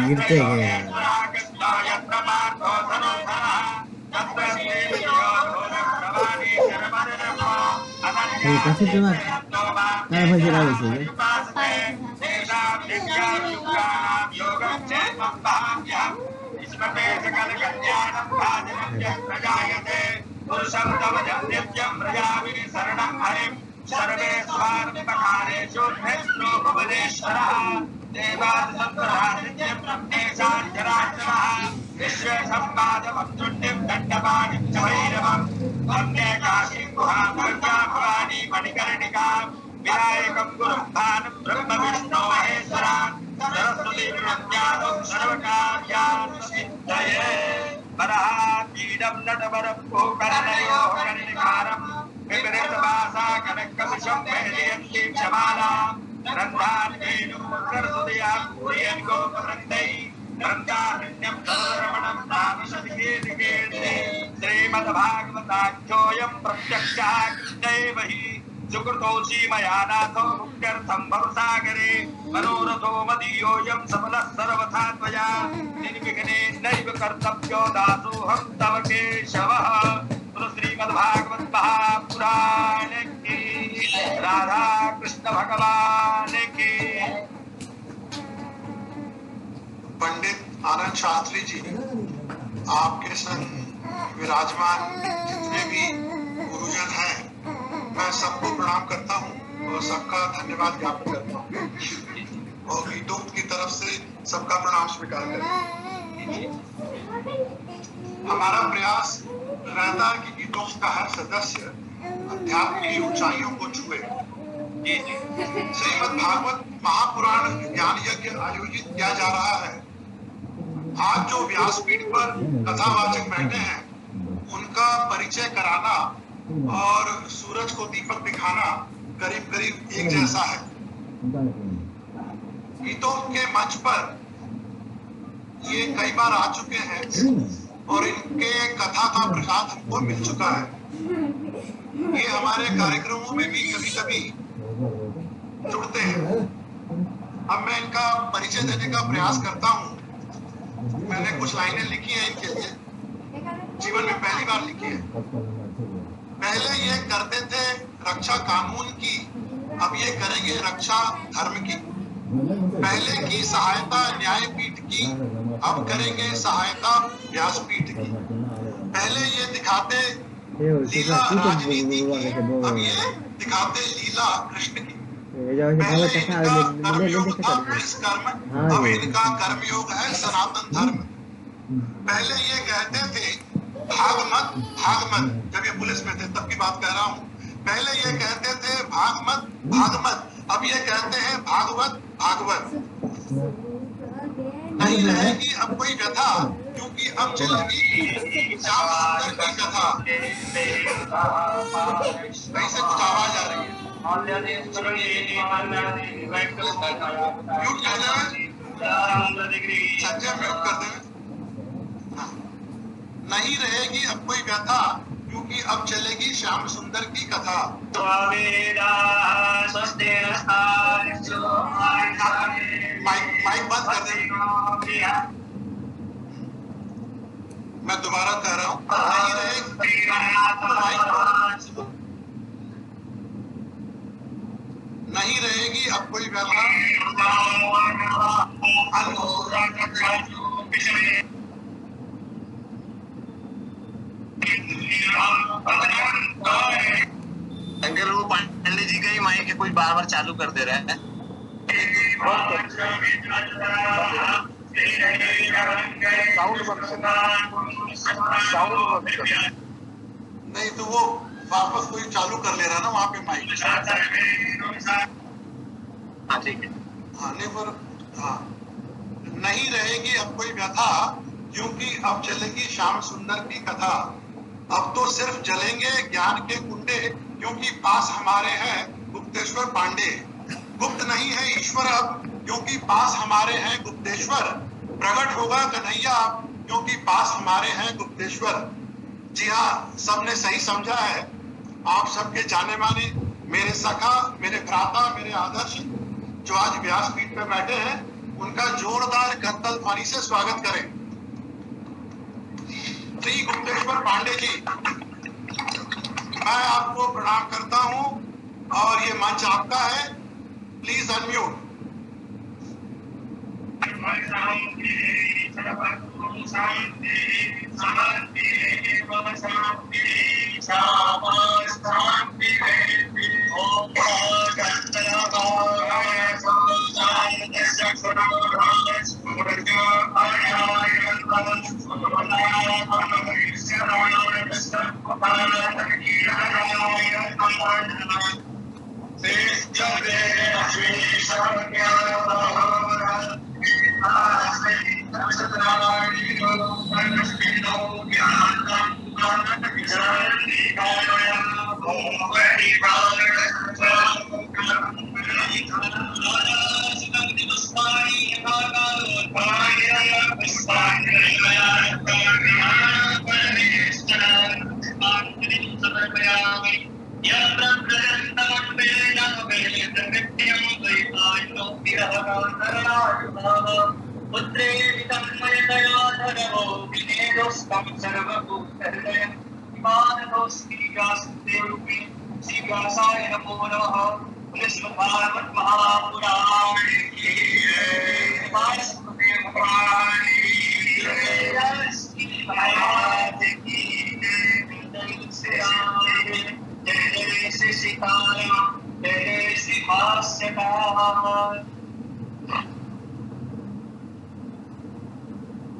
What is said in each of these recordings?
गिरते गए kasih cuma kalau masih lalu sih श्रीमद्भागवताख्योऽयं प्रत्यक्षाग्निदैवहि सुकृतोऽसि मया नाथो मुक्त्यर्थं भवसागरे मनोरथो मदीयोऽयं सबलः सर्वथा त्वया निर्विघ्नेनैव कर्तव्यो दासोऽहं तव केशवः। श्रीमद्भागवत महापुराण की राधा कृष्ण भगवान की। पंडित आनंद शास्त्री जी, आपके संग विराजमान जितने भी गुरुजन हैं, मैं सबको प्रणाम करता हूँ और सबका धन्यवाद ज्ञापन करता हूँ और गीतोक्त की तरफ से सबका प्रणाम स्वीकार करता हूँ। हमारा प्रयास रहता है कि गीतोक्त का हर सदस्य अध्यात्म की ऊंचाइयों को छुए। श्रीमद् भागवत महापुराण ज्ञान यज्ञ आयोजित किया जा रहा है। आज जो व्यासपीठ पर कथावाचक बैठे हैं, उनका परिचय कराना और सूरज को दीपक दिखाना करीब करीब एक जैसा है। गीतों के मंच पर ये कई बार आ चुके हैं और इनके कथा का प्रसाद हमको मिल चुका है। ये हमारे कार्यक्रमों में भी कभी कभी जुड़ते हैं। अब मैं इनका परिचय देने का प्रयास करता हूँ। मैंने कुछ लाइनें लिखी हैं इनके लिए, जीवन में पहली बार लिखी है। पहले ये करते थे रक्षा कानून की, अब ये करेंगे रक्षा धर्म की। पहले की सहायता न्यायपीठ की, अब करेंगे सहायता व्यासपीठ की। पहले ये दिखाते लीला राजनीति की, अब ये दिखाते लीला कृष्ण की। पहले इनका कर्मयोग था पुलिस कर्म, अब इनका कर्मयोग है सनातन धर्म। पहले ये कहते थे भागमत भागमत, जब ये पुलिस में थे तब की बात कह रहा हूँ। पहले ये कहते थे भागमत भागमत, अब ये कहते हैं भागवत भागवत। नहीं रहेगी अब कोई व्यथा, क्योंकि अब चलेगी श्याम सुंदर की कथा। कैसे कुछ आवाज आ रही है? म्यूट कर देवे, संजय म्यूट कर देवे। नहीं रहेगी अब कोई व्यथा, क्योंकि अब चलेगी श्याम सुंदर की कथा। माइक बंद कर दे। मैं दोबारा कह रहा हूँ, नहीं रहेगी नहीं रहेगी अब कोई व्यथा। कि कोई बार बार चालू कर दे रहा है। नहीं तो वो वापस कोई चालू कर ले रहा ना वहाँ पे माइक। हाँ ठीक है। हाँ नहीं पर हाँ नहीं रहेगी अब कोई व्यथा, क्योंकि अब चलेगी श्याम सुंदर की कथा। अब तो सिर्फ जलेंगे ज्ञान के कुंडे, क्योंकि पास हमारे हैं गुप्तेश्वर पांडे। गुप्त नहीं है ईश्वर अब, क्योंकि पास हमारे हैं गुप्तेश्वर। प्रकट होगा कन्हैया अब, क्योंकि पास हमारे हैं गुप्तेश्वर। जी हाँ, सबने सही समझा है। आप सबके जाने माने मेरे सखा, मेरे भ्राता, मेरे आदर्श जो आज व्यासपीठ पे बैठे हैं, उनका जोरदार करतल ध्वनि से स्वागत करें। श्री गुप्तेश्वर पांडे जी, मैं आपको प्रणाम करता हूं और ये मंच आपका है। Please unmute.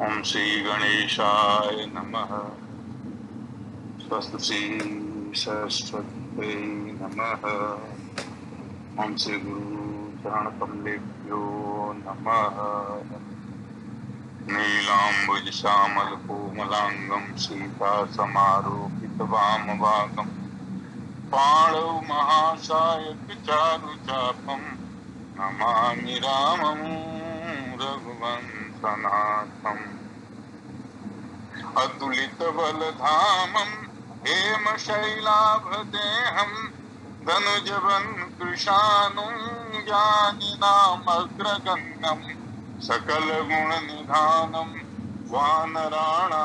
ओम श्री गणेशाय नमः। स्वस्ति सरस्वती नमः। ओम श्री गुरु चरण कमलेभ्यो नमः। नीलांबुज श्यामल कोमलांगम सीता समारोपित वामभागम पाणौ महासायक चारु चापम नमामि रामं रघुवंशनाथम्। अतुलित बलधामं हेमशैलाभदेहं धनुजवन् कृशानुं ज्ञानिनामग्रगण्यं सकलगुणनिधानं वानराणामधीशं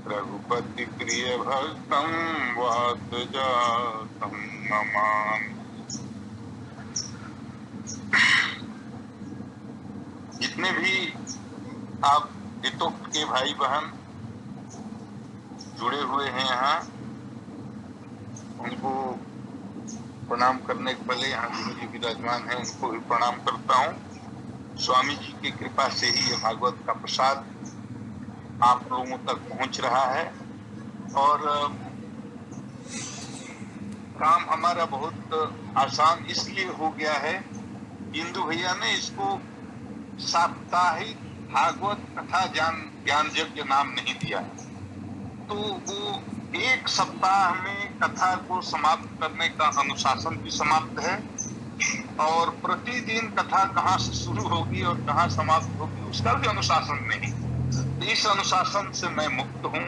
रघुपति प्रिय भक्तं वातजातं नमामि। जितने भी आप हितोक्त के भाई बहन जुड़े हुए हैं यहाँ, उनको प्रणाम करने के पहले यहाँ गुरु जी विराजमान हैं, उनको भी प्रणाम करता हूँ। स्वामी जी की कृपा से ही ये भागवत का प्रसाद आप लोगों तक पहुंच रहा है और काम हमारा बहुत आसान इसलिए हो गया है, इंदु भैया ने इसको साप्ताहिक भागवत कथा ज्ञान यज्ञ नाम नहीं दिया है। तो वो एक सप्ताह में कथा को समाप्त करने का अनुशासन भी समाप्त है और प्रतिदिन कथा कहाँ से शुरू होगी और कहाँ समाप्त होगी उसका भी अनुशासन नहीं। तो इस अनुशासन से मैं मुक्त हूँ।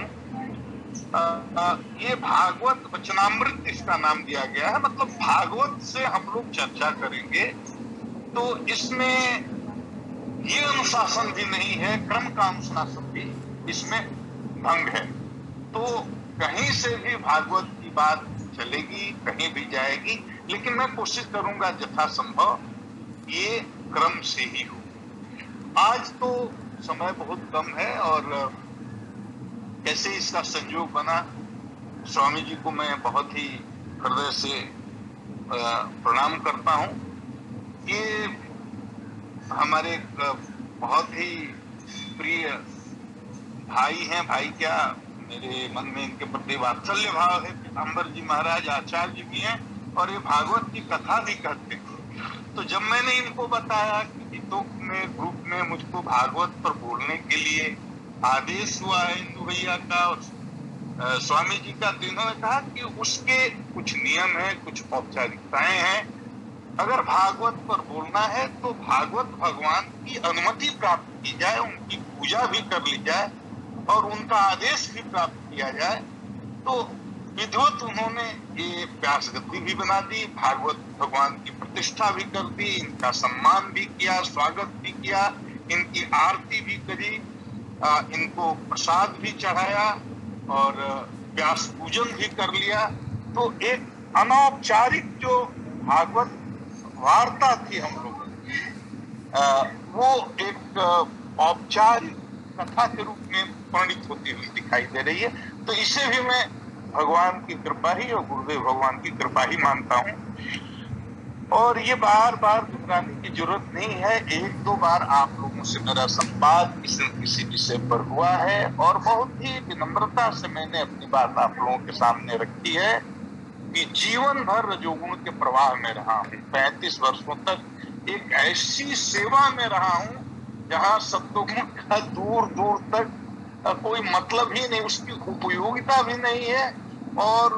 ये भागवत वचनामृत इसका नाम दिया गया है, मतलब भागवत से हम लोग चर्चा करेंगे। तो इसमें ये अनुशासन भी नहीं है, क्रम का अनुशासन भी इसमें भंग है। तो कहीं से भी भागवत की बात चलेगी, कहीं भी जाएगी, लेकिन मैं कोशिश करूंगा यथासंभव ये क्रम से ही हो। आज तो समय बहुत कम है और कैसे इसका संयोग बना, स्वामी जी को मैं बहुत ही हृदय से प्रणाम करता हूँ। ये हमारे बहुत ही प्रिय भाई हैं, भाई क्या मेरे मन में इनके प्रति वात्सल्य भाव है। पीताम्बर जी महाराज आचार्य जी भी हैं और ये भागवत की कथा भी कहते हैं। तो जब मैंने इनको बताया कि गीतों में ग्रुप में मुझको भागवत पर बोलने के लिए आदेश हुआ है इंदु भैया का और स्वामी जी का, तो इन्होंने कहा कि उसके कुछ नियम हैं, कुछ औपचारिकताएं हैं। अगर भागवत पर बोलना है तो भागवत भगवान की अनुमति प्राप्त की जाए, उनकी पूजा भी कर ली जाए और उनका आदेश भी प्राप्त किया जाए। तो विधिवत उन्होंने ये व्यास गद्दी भी बना दी, भागवत भगवान की प्रतिष्ठा भी कर दी, इनका सम्मान भी किया, स्वागत भी किया, इनकी आरती भी करी, इनको प्रसाद भी चढ़ाया और व्यास पूजन भी कर लिया। तो एक अनौपचारिक जो भागवत वार्ता थी हम लोगों की, वो एक औपचारिक कथा के रूप में परिणित होती हुई दिखाई दे रही है। तो इसे भी मैं भगवान की कृपा ही और गुरुदेव भगवान की कृपा ही मानता हूँ। और ये बार बार दोहराने की जरूरत नहीं है, एक दो बार आप लोगों से मेरा संवाद किसी विषय पर हुआ है और बहुत ही विनम्रता से मैंने अपनी बात आप लोगों के सामने रखी है कि जीवन भर रजोगुण के प्रवाह में रहा हूँ। 35 वर्षों तक एक ऐसी सेवा में रहा हूँ जहाँ सत्वगुण का दूर दूर तक कोई मतलब ही नहीं, उसकी उपयोगिता भी नहीं है और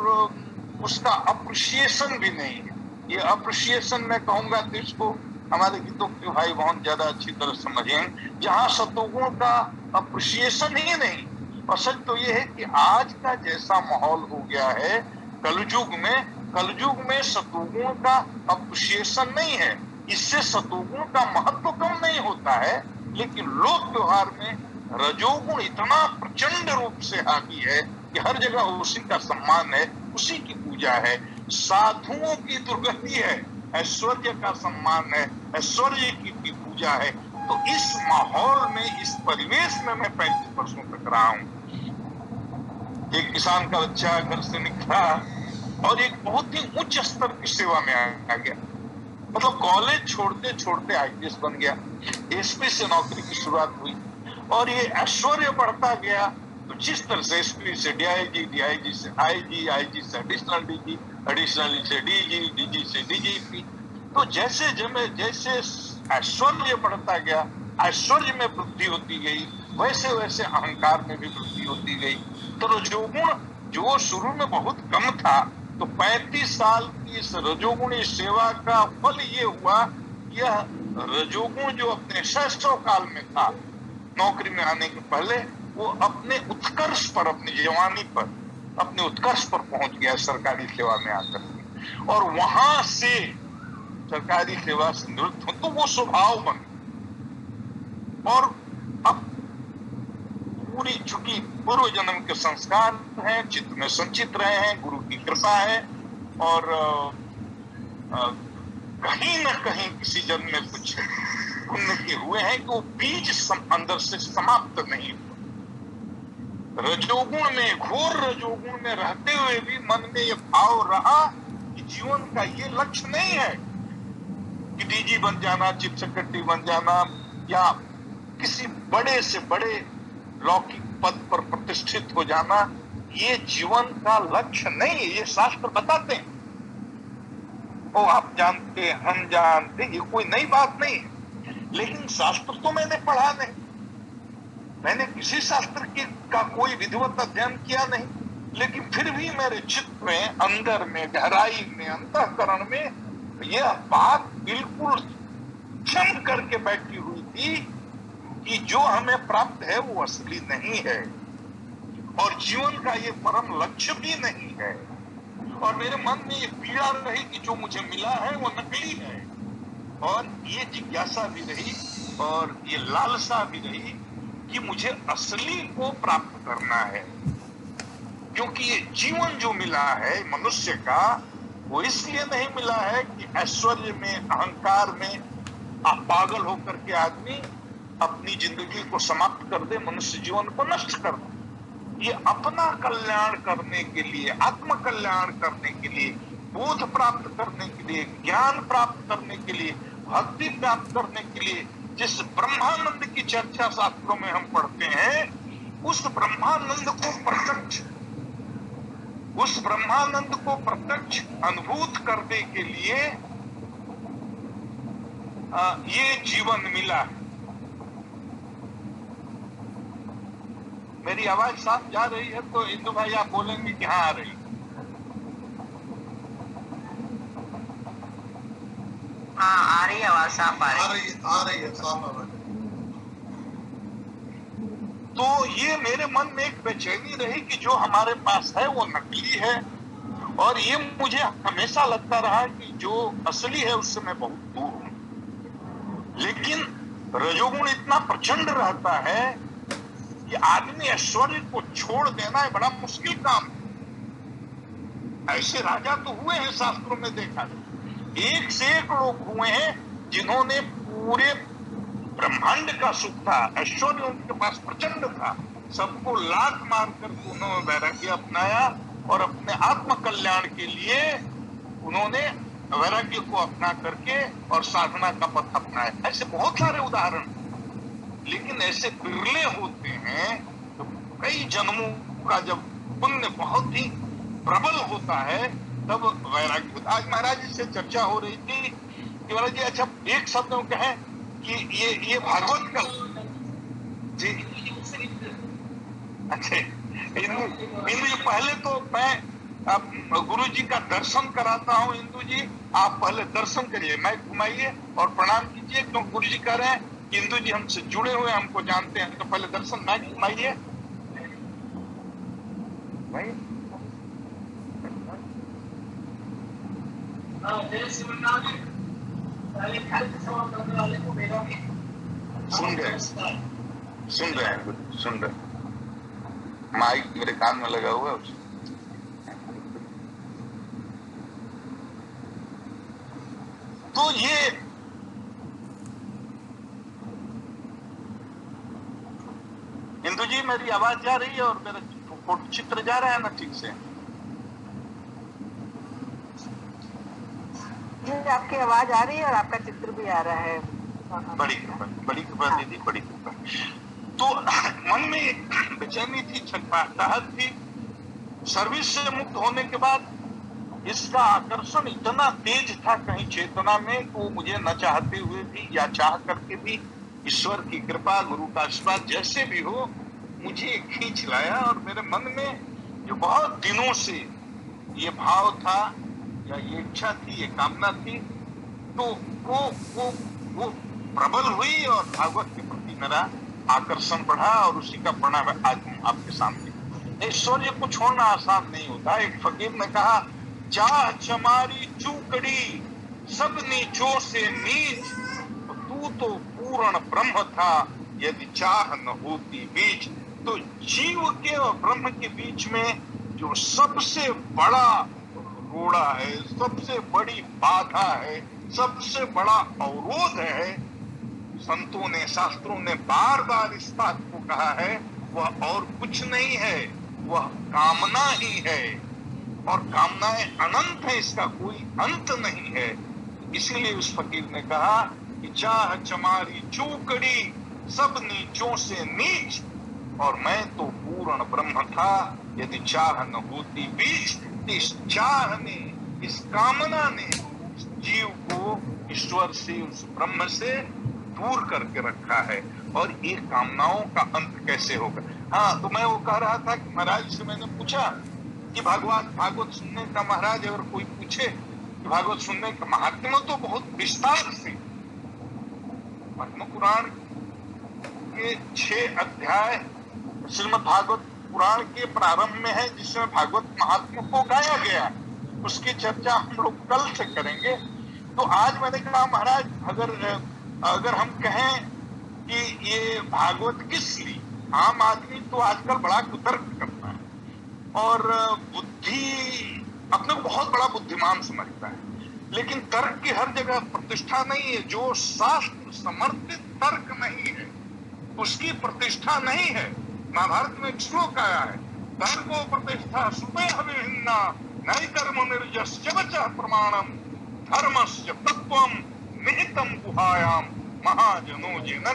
उसका अप्रिसिएशन भी नहीं है। ये अप्रिसिएशन मैं कहूंगा तो इसको हमारे गीतों के भाई बहुत ज्यादा अच्छी तरह समझेंगे, जहाँ सत्वगुण का अप्रिसिएशन ही नहीं। और सच तो ये है कि आज का जैसा माहौल हो गया है कलयुग में सत्वगुण का अप्रिसिएशन नहीं है। इससे सत्वगुण का महत्व कम नहीं होता है, लेकिन लोक व्यवहार में रजोगुण इतना प्रचंड रूप से हावी है कि हर जगह उसी का सम्मान है, उसी की पूजा है, साधुओं की दुर्गति है, ऐश्वर्य का सम्मान है, ऐश्वर्य की पूजा है। तो इस माहौल में, इस परिवेश में मैं 35 वर्षों तक रहा हूँ। एक किसान का बच्चा घर से निकला और एक बहुत ही उच्च स्तर की सेवा में आ गया। मतलब कॉलेज छोड़ते छोड़ते आईपीएस बन गया, एसपी से नौकरी की शुरुआत हुई और ये ऐश्वर्य बढ़ता गया। तो जिस तरह से एसपी से डीआईजी, डीआईजी से आईजी, आईजी से एडिशनल डीजी, एडिशनल से डीजी, डीजी से डीजीपी, तो जैसे ऐश्वर्य बढ़ता गया, ऐश्वर्य में वृद्धि होती गई, वैसे वैसे अहंकार में भी वृद्धि होती गई। तो रजोगुण जो शुरू में बहुत कम था, तो 35 साल की इस रजोगुणी सेवा का फल ये हुआ, यह रजोगुण जो अपने शैशव काल में था, नौकरी में आने के पहले, वो अपने उत्कर्ष पर, अपनी जवानी पर, अपने उत्कर्ष पर पहुंच गया सरकारी सेवा में आकर। और वहां से सरकारी सेवा से निवृत्त हो तो वो स्वभाव बन, और अब पूरी चुकी पूर्व जन्म के संस्कार हैं, चित्त में संचित रहे हैं, गुरु की कृपा है और कहीं न कहीं किसी जन्म में कुछ पुण्य के हुए हैं कि वो बीज अंदर से समाप्त नहीं हुआ। रजोगुण में, घोर रजोगुण में रहते हुए भी मन में ये भाव रहा कि जीवन का ये लक्ष्य नहीं है कि डीजी बन जाना, चीफ सेक्रेटरी बन जाना या किसी बड़े से बड़े लौकिक पद पर प्रतिष्ठित हो जाना। ये जीवन का लक्ष्य नहीं है, ये शास्त्र बताते हैं। वो आप जानते, हम जानते, ये कोई नई बात नहीं है। लेकिन शास्त्र तो मैंने पढ़ा नहीं, मैंने किसी शास्त्र का कोई विधिवत अध्ययन किया नहीं, लेकिन फिर भी मेरे चित्त में, अंदर में, गहराई में, अंतःकरण में यह बात बिल्कुल जम करके बैठी हुई थी कि जो हमें प्राप्त है वो असली नहीं है और जीवन का ये परम लक्ष्य भी नहीं है। और मेरे मन में ये पीड़ा रही कि जो मुझे मिला है वो नकली है, और ये जिज्ञासा भी रही और ये लालसा भी रही कि मुझे असली को प्राप्त करना है। क्योंकि ये जीवन जो मिला है मनुष्य का, वो इसलिए नहीं मिला है कि ऐश्वर्य में, अहंकार में पागल होकर के आदमी अपनी जिंदगी को समाप्त कर दे, मनुष्य जीवन को नष्ट कर दे। ये अपना कल्याण करने के लिए, आत्म कल्याण करने के लिए बोध प्राप्त करने के लिए, ज्ञान प्राप्त करने के लिए, भक्ति प्राप्त करने के लिए जिस ब्रह्मानंद की चर्चा शास्त्रों में हम पढ़ते हैं, उस ब्रह्मानंद को प्रत्यक्ष अनुभूत करने के लिए ये जीवन मिला है। मेरी आवाज साफ जा रही है तो इंदु भाई आप बोलेंगे कि हाँ आ रही है। हाँ आ रही है, आवाज साफ आ रही है साफ आ रही है। तो ये मेरे मन में एक बेचैनी रही कि जो हमारे पास है वो नकली है, और ये मुझे हमेशा लगता रहा कि जो असली है उससे मैं बहुत दूर हूं। लेकिन रजोगुण इतना प्रचंड रहता है कि आदमी ऐश्वर्य को छोड़ देना है बड़ा मुश्किल काम है। ऐसे राजा तो हुए हैं शास्त्रों में देखा, एक से एक लोग हुए हैं जिन्होंने पूरे ब्रह्मांड का सुख था, ऐश्वर्य उनके पास प्रचंड था, सबको लात मार कर उन्होंने वैराग्य अपनाया और अपने आत्म कल्याण के लिए उन्होंने वैराग्य को अपना करके और साधना का पथ अपनाया। ऐसे बहुत सारे उदाहरण, लेकिन ऐसे बिरले होते हैं तो कई जन्मों का जब पुण्य बहुत ही प्रबल होता है तब वैराग्य होता। आज महाराज जी से चर्चा हो रही थी कि महाराज जी अच्छा एक शब्द में कहें कि ये भागवत का जी अच्छा इंदु जी, पहले तो मैं गुरु जी का दर्शन कराता हूँ। इंदु जी आप पहले दर्शन करिए, मैं घुमाइए और प्रणाम कीजिए, क्योंकि गुरु जी कह रहे हैं कि इंदु जी हमसे जुड़े हुए हमको जानते हैं, तो पहले दर्शन मैं घुमाइए भाई। सुन रहे हैं माइक मेरे कान में लगा हुआ है। तो ये इंदु जी मेरी आवाज जा रही है और मेरा फोटो चित्र जा रहा है ना ठीक से? आपकी आवाज आ रही है और आपका चित्र भी आ रहा है। बड़ी कृपा दीदी, बड़ी कृपा। तो मन में एक बेचैनी थी, छटपटाहट थी। सर्विस से मुक्त होने के बाद इसका आकर्षण इतना तेज था कहीं चेतना में कि वो मुझे न चाहते हुए भी या चाह करके भी ईश्वर की कृपा, गुरु का आशीर्वाद जैसे भी हो मुझे खींच लाया। और मेरे मन में जो बहुत दिनों से ये भाव था या ये इच्छा थी, ये कामना थी, तो वो प्रबल हुई और भागवत के प्रति मेरा आकर्षण बढ़ा और उसी का परिणाम आज हम आपके सामने। ऐश्वर्य को छोड़ना आसान नहीं होता। एक फकीर ने कहा, चाह चमारी चूकड़ी सब नीचों से नीच, तू तो पूर्ण ब्रह्म था यदि चाह न होती बीच। तो जीव के और ब्रह्म के बीच में जो सबसे बड़ा रोड़ा है, सबसे बड़ी बाधा है, सबसे बड़ा अवरोध है, संतों ने, शास्त्रों ने बार बार इस बात को कहा है, वह और कुछ नहीं है, वह कामना ही है। और कामनाएं अनंत है, इसका कोई अंत नहीं है। इसीलिए उस फकीर ने कहा कि चाह चमारी चूकड़ी सब नीचों से नीच, और मैं तो पूर्ण ब्रह्म था यदि चाह न होती बीच। इस चाह ने, इस कामना ने इस जीव को ईश्वर से, उस ब्रह्म से दूर करके रखा है। और ये कामनाओं का अंत कैसे होगा? हाँ, तो मैं वो कह रहा था कि महाराज से मैंने पूछा कि भागवत सुनने का, महाराज अगर कोई पूछे कि भागवत सुनने का महात्मा तो बहुत विस्तार से, पद्म पुराण के 6 अध्याय श्रीमद् भागवत पुराण के प्रारंभ में है, जिसमें भागवत महात्मा को गाया गया। उसकी चर्चा हम लोग कल से करेंगे। तो आज मैंने कहा महाराज अगर हम कहें कि ये भागवत किस लिए, आम आदमी तो आजकल बड़ा कुतर्क करता है और बुद्धि अपने को बहुत बड़ा बुद्धिमान समझता है, लेकिन तर्क की हर जगह प्रतिष्ठा नहीं है। जो शास्त्र समर्थित तर्क नहीं है उसकी प्रतिष्ठा नहीं है। महाभारत में एक श्लोक आया है, तर्को प्रतिष्ठा सुबह विभिन्ना नैकर्मनिर्यस्य वचः प्रमाणम धर्मस्य तत्त्वं निहितं गुहायाम महाजनो जेन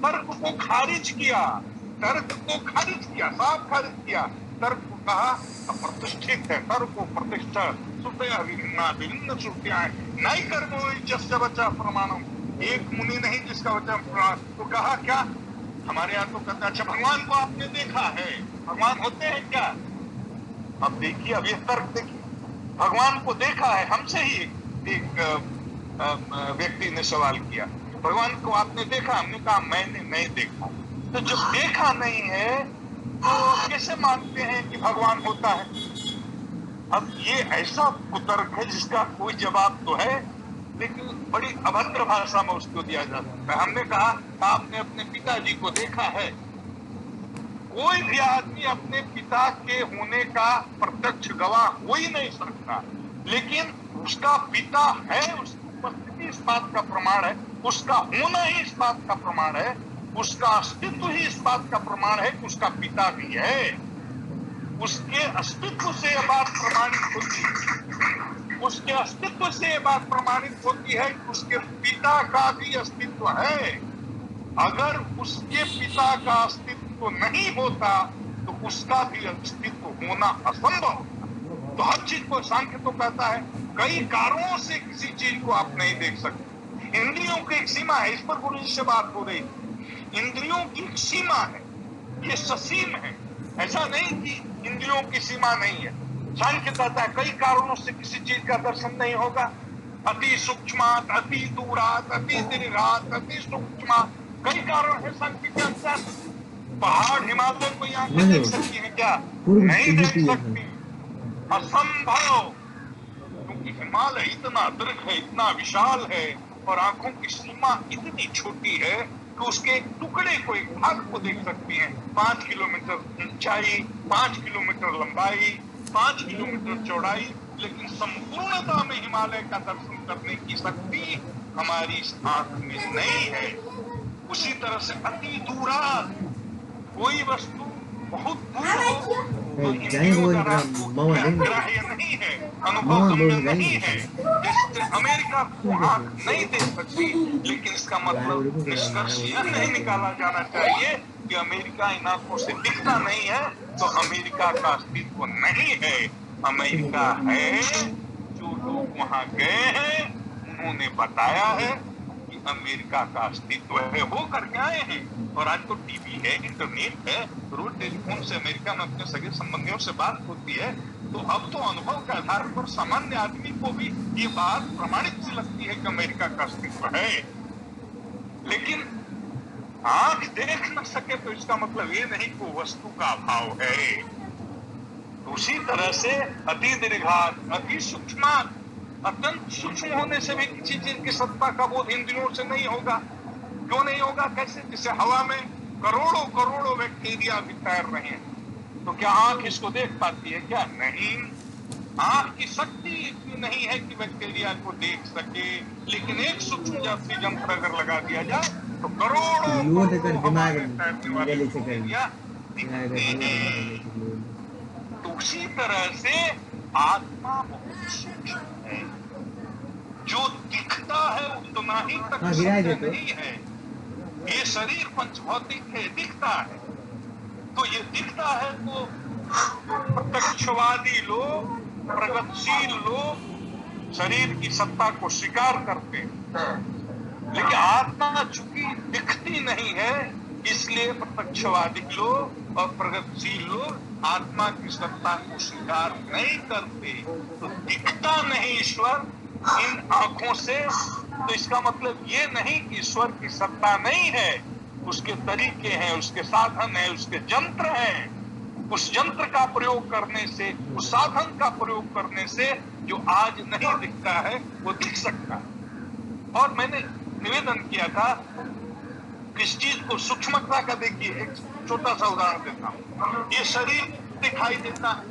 तर्क को खारिज किया, साफ खारिज किया। तर्क को कहा प्रतिष्ठित है, तर्क को प्रतिष्ठा श्रुतयः विभिन्न श्रुतियां हैं। नैकर्मनिर्यस्य वचः प्रमाणम, एक मुनि नहीं जिसका वचन प्रमाण। तो कहा क्या, हमारे यहाँ तो कहते अच्छा भगवान को आपने देखा है, भगवान होते हैं क्या? अब देखिए, अब ये तर्क देखिए, भगवान को देखा है। हमसे ही एक व्यक्ति ने सवाल किया, भगवान को आपने देखा? हमने कहा मैंने नहीं देखा। तो जब देखा नहीं है तो कैसे मानते हैं कि भगवान होता है? अब ये ऐसा कुतर्क है जिसका कोई जवाब तो है, लेकिन बड़ी अभद्र भाषा में उसको दिया जा सकता है। हमने कहा आपने अपने पिताजी को देखा है? कोई भी आदमी अपने पिता के होने का प्रत्यक्ष गवाह हो ही नहीं सकता, लेकिन उसका पिता है, उसकी उपस्थिति इस बात का प्रमाण है, उसका होना ही इस बात का प्रमाण है, उसका अस्तित्व ही इस बात का प्रमाण है कि उसका पिता भी है। उसके अस्तित्व से यह बात प्रमाणित होती है, उसके अस्तित्व से यह बात प्रमाणित होती है कि उसके पिता का भी अस्तित्व है। अगर उसके पिता का अस्तित्व नहीं होता तो उसका भी अस्तित्व होना असंभव। तो हर चीज को सांख्य तो कहता है कई कारणों से किसी चीज को आप नहीं देख सकते। इंद्रियों की एक सीमा है, इस पर गुरु जी से बात हो रही। इंद्रियों की एक सीमा है, ये ससीम है, ऐसा नहीं कि इंद्रियों की सीमा नहीं है। सांख्य कहता है कई कारणों से किसी चीज का दर्शन नहीं होगा। अति सूक्ष्मात, अति दूरात, अति दीर्घात, अति सूक्ष्मात, कई कारण है सांख्य के अनुसार। पहाड़ हिमालय को यहाँ देख सकती है क्या? नहीं देख सकती, असंभव। क्योंकि हिमालय इतना दीर्घ है, इतना विशाल है, और आंखों की सीमा इतनी छोटी है कि उसके एक टुकड़े को, एक भाग को देख सकती है। 5 किलोमीटर ऊंचाई, 5 किलोमीटर लंबाई, 5 किलोमीटर चौड़ाई, लेकिन संपूर्णता में हिमालय का दर्शन करने की शक्ति हमारी इस आंख में नहीं है। उसी तरह से अति दूरा, कोई वस्तु बहुत दूर हो तो इंद्रियों का ग्राह्य नहीं है, अनुभव नहीं है। जैसे अमेरिका को आंख नहीं देख सकती, लेकिन इसका मतलब निष्कर्ष यह नहीं निकाला जाना चाहिए कि अमेरिका इन आंखों से दिखता नहीं है तो अमेरिका का अस्तित्व नहीं है। अमेरिका है, जो लोग वहां गए हैं उन्होंने बताया है कि अमेरिका का अस्तित्व है, वो करके आए हैं। और आज तो टीवी है, इंटरनेट है, रोज टेलीफोन से अमेरिका में अपने सगे संबंधियों से बात होती है। तो अब तो अनुभव के आधार पर सामान्य आदमी को भी ये बात प्रमाणित सी लगती है कि अमेरिका का अस्तित्व है। लेकिन आंख देख न सके तो इसका मतलब ये नहीं कि वस्तु का अभाव है। तो उसी तरह से अति दीर्घात, अति सूक्ष्म, अत्यंत सूक्ष्म होने से भी किसी चीज की सत्ता का बोध इंद्रियों से नहीं होगा। क्यों नहीं होगा? कैसे? जैसे हवा में करोड़ों करोड़ों बैक्टीरिया भी तैर रहे हैं, तो क्या आंख इसको देख पाती है क्या? नहीं। आंख की शक्ति इतनी नहीं है कि बैक्टीरिया को देख सके, लेकिन एक सूक्ष्म जाति यंत्र अगर लगा दिया जाए तो करोड़ों तैरने वाले बैक्टीरिया दिखते हैं। तो उसी तरह से आत्मा बहुत सूक्ष्म है, जो दिखता है उतना ही तक नहीं है। ये शरीर पंचभौतिक है, दिखता है, तो ये दिखता है तो प्रत्यक्षवादी लोग, प्रगतिशील लोग शरीर की सत्ता को स्वीकार करते हैं। लेकिन आत्मा चूंकि दिखती नहीं है, इसलिए प्रत्यक्षवादी लोग और प्रगतिशील लोग आत्मा की सत्ता को स्वीकार नहीं करते। तो दिखता नहीं ईश्वर इन आंखों से, तो इसका मतलब ये नहीं कि ईश्वर की सत्ता नहीं है। उसके तरीके हैं, उसके साधन हैं, उसके यंत्र हैं। उस यंत्र का प्रयोग करने से, उस साधन का प्रयोग करने से जो आज नहीं दिखता है वो दिख सकता है। और मैंने निवेदन किया था किस चीज को सूक्ष्मता का, देखिए एक छोटा सा उदाहरण देता हूँ। ये शरीर दिखाई देता है,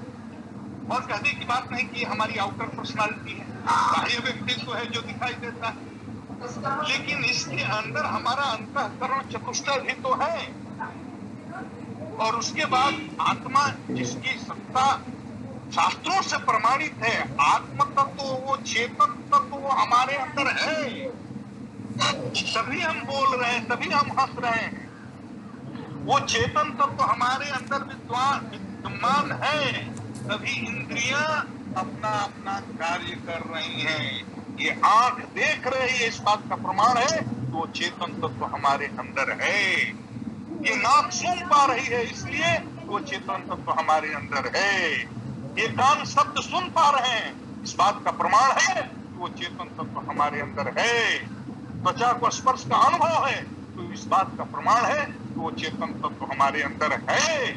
और कहने की बात नहीं कि हमारी आउटर पर्सनालिटी है, बाह्य व्यक्तित्व है जो दिखाई देता है, लेकिन इसके अंदर हमारा अंतःकरण चतुष्टय भी तो है। और उसके बाद आत्मा जिसकी सत्ता शास्त्रों से प्रमाणित है, आत्म तत्व वो चेतन तत्व वो हमारे अंदर है, तभी हम बोल रहे हैं, तभी हम हंस रहे हैं। वो चेतन तत्व हमारे अंदर विद्यमान है, तभी इंद्रियां अपना अपना कार्य कर रही हैं। ये आंख देख रही है, इस बात का प्रमाण है कि वो चेतन तत्व हमारे अंदर है। ये नाक सुन पा रही है, इसलिए वो चेतन तत्व हमारे अंदर है। ये कान शब्द सुन पा रहे हैं, इस बात का प्रमाण है कि वो चेतन तत्व हमारे अंदर है। त्वचा को स्पर्श का अनुभव है, तो इस बात का प्रमाण है कि वो चेतन तत्व हमारे अंदर है।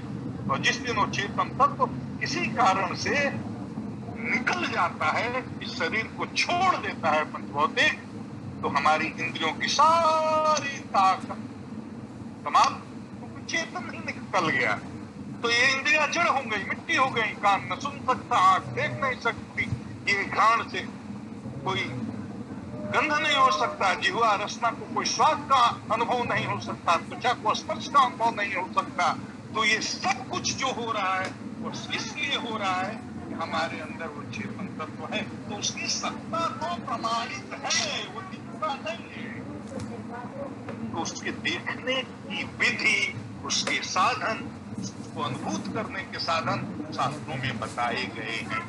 तो जिस दिन वो चेतन तत्व किसी कारण से निकल जाता है, इस शरीर को छोड़ देता है पंचभौतिक, तो हमारी इंद्रियों की सारी ताकत समाप्त, क्योंकि चेतन ही निकल गया। तो ये इंद्रियां जड़ हो गई, मिट्टी हो गई। कान न सुन सकता, आंख देख नहीं सकती, ये घ्राण से कोई गंध नहीं हो सकता, जिह्वा रसना को कोई स्वाद का अनुभव नहीं हो सकता, त्वचा को स्पर्श का अनुभव नहीं हो सकता। तो ये सब कुछ जो हो रहा है वो इसलिए हो रहा है कि हमारे अंदर वो चेतन तत्व है, तो उसकी सत्ता तो प्रमाणित है, वो दिखता नहीं है। तो उसके देखने की विधि, उसके साधन, उसको अनुभूत करने के साधन शास्त्रों में बताए गए हैं।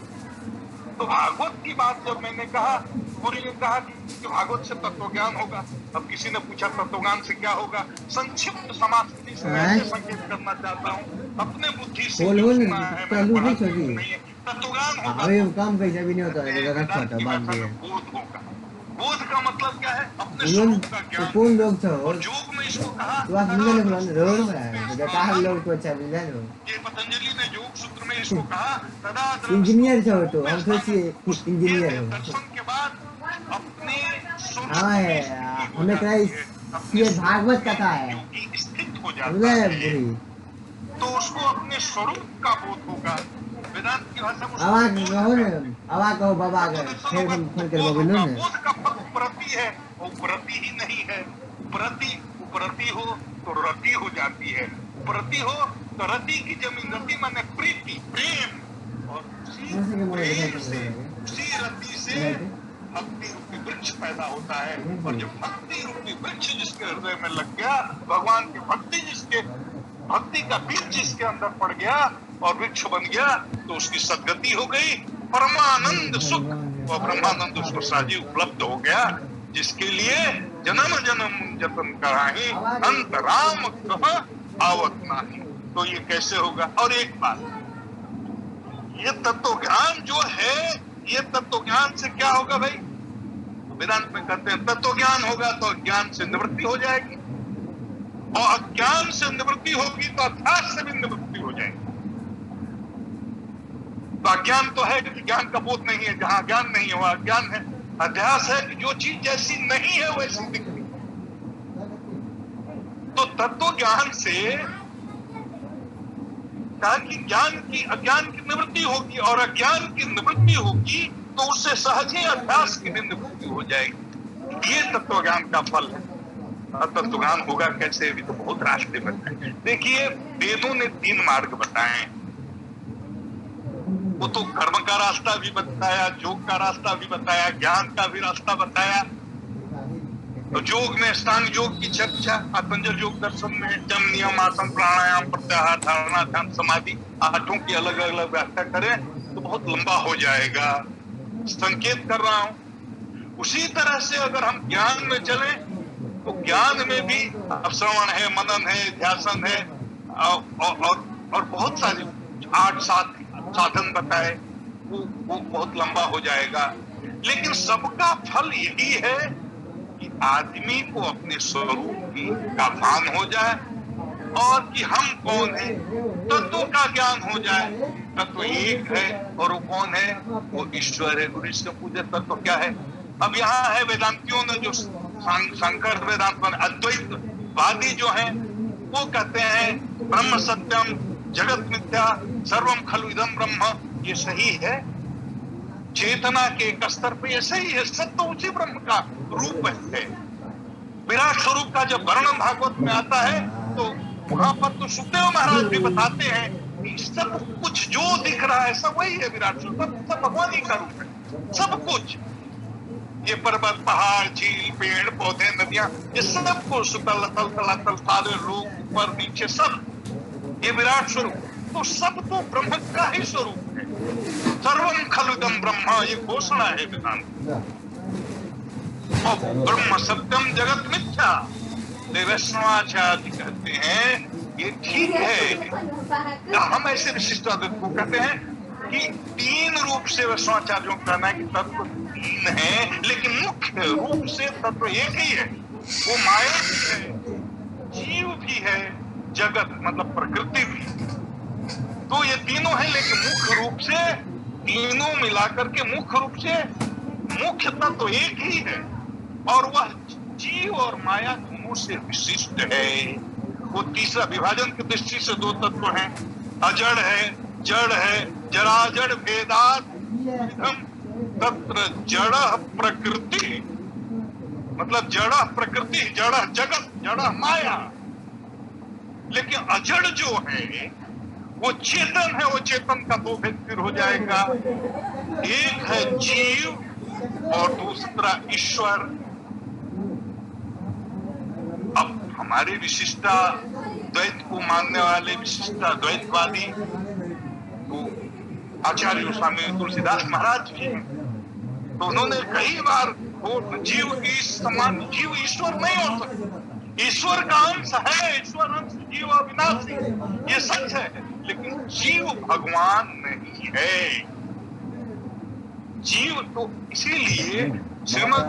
तो भागवत की बात जब मैंने कहा, पूरी ने कहा कि भागवत से तत्व ज्ञान होगा। अब किसी ने पूछा तत्व ज्ञान से क्या होगा, संक्षिप्त समाप्ति से मैं संकेत करना चाहता हूँ। अपने बुद्धि से सुना है, नहीं है। तत्व ज्ञान होगा, काम कैसे भी नहीं होता, बोध होगा। बोध का मतलब क्या है? अपने स्वरूप का ज्ञान। और योग में इसको कहा, ये पतंजलि ने योग सूत्र में इसको कहा, तदा इंजीनियर छो तो हम सोचिए इंजीनियर हो। दर्शन के बाद अपने हमें क्या ये भागवत कथा है, स्थित हो जाता है, तो उसको अपने स्वरूप का बोध होगा। वेदांत की भाषा में आवाज कहो बाबा, फिर हम फोन कर बोलो ना। बोध का फल उपरति है, वो उपरति ही नहीं है। उपरति हो तो रति हो जाती है, उपरति हो तो रति की जमीन, रति माने प्रीति, प्रेम, और उसी रति से भक्ति रूपी वृक्ष पैदा होता है। और जब भक्ति रूपी वृक्ष जिसके हृदय में लग गया, भगवान की भक्ति का बीज जिसके अंदर पड़ गया और वृक्ष बन गया, तो उसकी सद्गति हो गई, परमानंद सुख और ब्रह्मानंद उसको साजी उपलब्ध हो गया, जिसके लिए जन्म जन्म जतन कराही अंत राम कह आवत नाही। तो ये कैसे होगा? और एक बात, ये तत्व ज्ञान जो है, ये तत्व ज्ञान से क्या होगा भाई? वेदांत में कहते हैं तत्व ज्ञान होगा तो ज्ञान से निवृत्ति हो जाएगी, और अज्ञान से निवृत्ति होगी तो अध्यास से भी निवृत्ति हो जाएगी। तो अज्ञान तो है कि ज्ञान का बोध नहीं है, जहां ज्ञान नहीं है वहां अज्ञान है। अध्यास है कि जो चीज जैसी नहीं है वैसी दिखती। तो तत्व ज्ञान से कहा कि अज्ञान की निवृत्ति होगी, और अज्ञान की निवृत्ति होगी तो उससे सहज ही अभ्यास की भी निवृत्ति हो जाएगी। ये तत्व ज्ञान का फल है। तत्व ज्ञान होगा कैसे, भी तो बहुत रास्ते बताए। देखिए, वेदों ने 3 मार्ग बताए। वो तो कर्म का रास्ता भी बताया, योग का रास्ता भी बताया, ज्ञान का भी रास्ता बताया। तो योग में अष्टांग योग की चर्चा, पतंजलि योग दर्शन में जम, नियम, आसन, प्राणायाम, प्रत्याहार, धारणा, ध्यान, समाधि, 8 की अलग अलग व्याख्या करें तो बहुत लंबा हो जाएगा। संकेत कर रहा हूं। उसी तरह से अगर हम ज्ञान में चलें तो ज्ञान में भी श्रवण है, मनन है, ध्यान है, और बहुत सारे 8-7 साधन बताए, वो बहुत लंबा हो जाएगा। लेकिन सबका फल यही है कि आदमी को अपने स्वरूप का भान हो जाए, और कि हम कौन है, तत्व का ज्ञान हो जाए। तत्व एक है, और वो कौन है? वो ईश्वर है। और इससे पूछे तत्व क्या है? अब यहाँ है वेदांतियों ने जो शंकर वेदांत में अद्वैतवादी जो है वो कहते हैं ब्रह्म सत्यम जगत मिथ्या सर्वम खलु इदम ब्रह्म। ये सही है, चेतना के एक स्तर पे ये सही है, सत्य उसी ब्रह्म का रूप है। विराट स्वरूप का जब वर्णन भागवत में आता है तो वहां पर तो सुखदेव महाराज भी बताते हैं कि सब कुछ जो दिख रहा है सब वही है विराट स्वरूप, सब भगवान ही का रूप है। सब कुछ ये पर्वत पहाड़ झील पेड़ पौधे नदियां ये सब कुछ तल तल तलातल सारे लोग ऊपर नीचे सब ये विराट स्वरूप, तो सब तो ब्रह्म का ही स्वरूप है। सर्वम खलुदम ब्रह्मा ये घोषणा है वेदांत। और ब्रह्म सत्यम जगत मिथ्या वैष्णवाचार्य कहते हैं ये ठीक है। हम ऐसे विशिष्टाद्वैत को कहते हैं कि तीन रूप से वैष्णवाचार्यों का कहना है कि तत्व तीन है, लेकिन मुख्य रूप से तत्व एक ही है। वो माया भी है, जीव भी है, जगत मतलब प्रकृति भी। तो ये तीनों है, लेकिन मुख्य रूप से तीनों मिलाकर के मुख्य रूप से मुख्य तत्व एक ही है, और वह जीव और माया दोनों से विशिष्ट है। वो तीसरा विभाजन की दृष्टि से दो तत्व हैं, अजड़ है जड़ है, जराजड़ भेदात तत्र जड़ प्रकृति, मतलब जड़ प्रकृति, जड़ जगत, जड़ माया। लेकिन अजड़ जो है वो चेतन है, वो चेतन का दो भेद फिर हो जाएगा। एक है जीव और दूसरा ईश्वर। अब हमारे विशिष्टा द्वैत को मानने वाले विशिष्टा द्वैतवादी तो आचार्य स्वामी तुलसीदास महाराज जी हैं, तो उन्होंने कई बार वो जीव की समान, जीव ईश्वर नहीं हो सकता, ईश्वर का अंश है, ईश्वर अंश जीव अविनाशी, ये सच है, लेकिन जीव भगवान नहीं है। जीव तो इसीलिए श्रीमद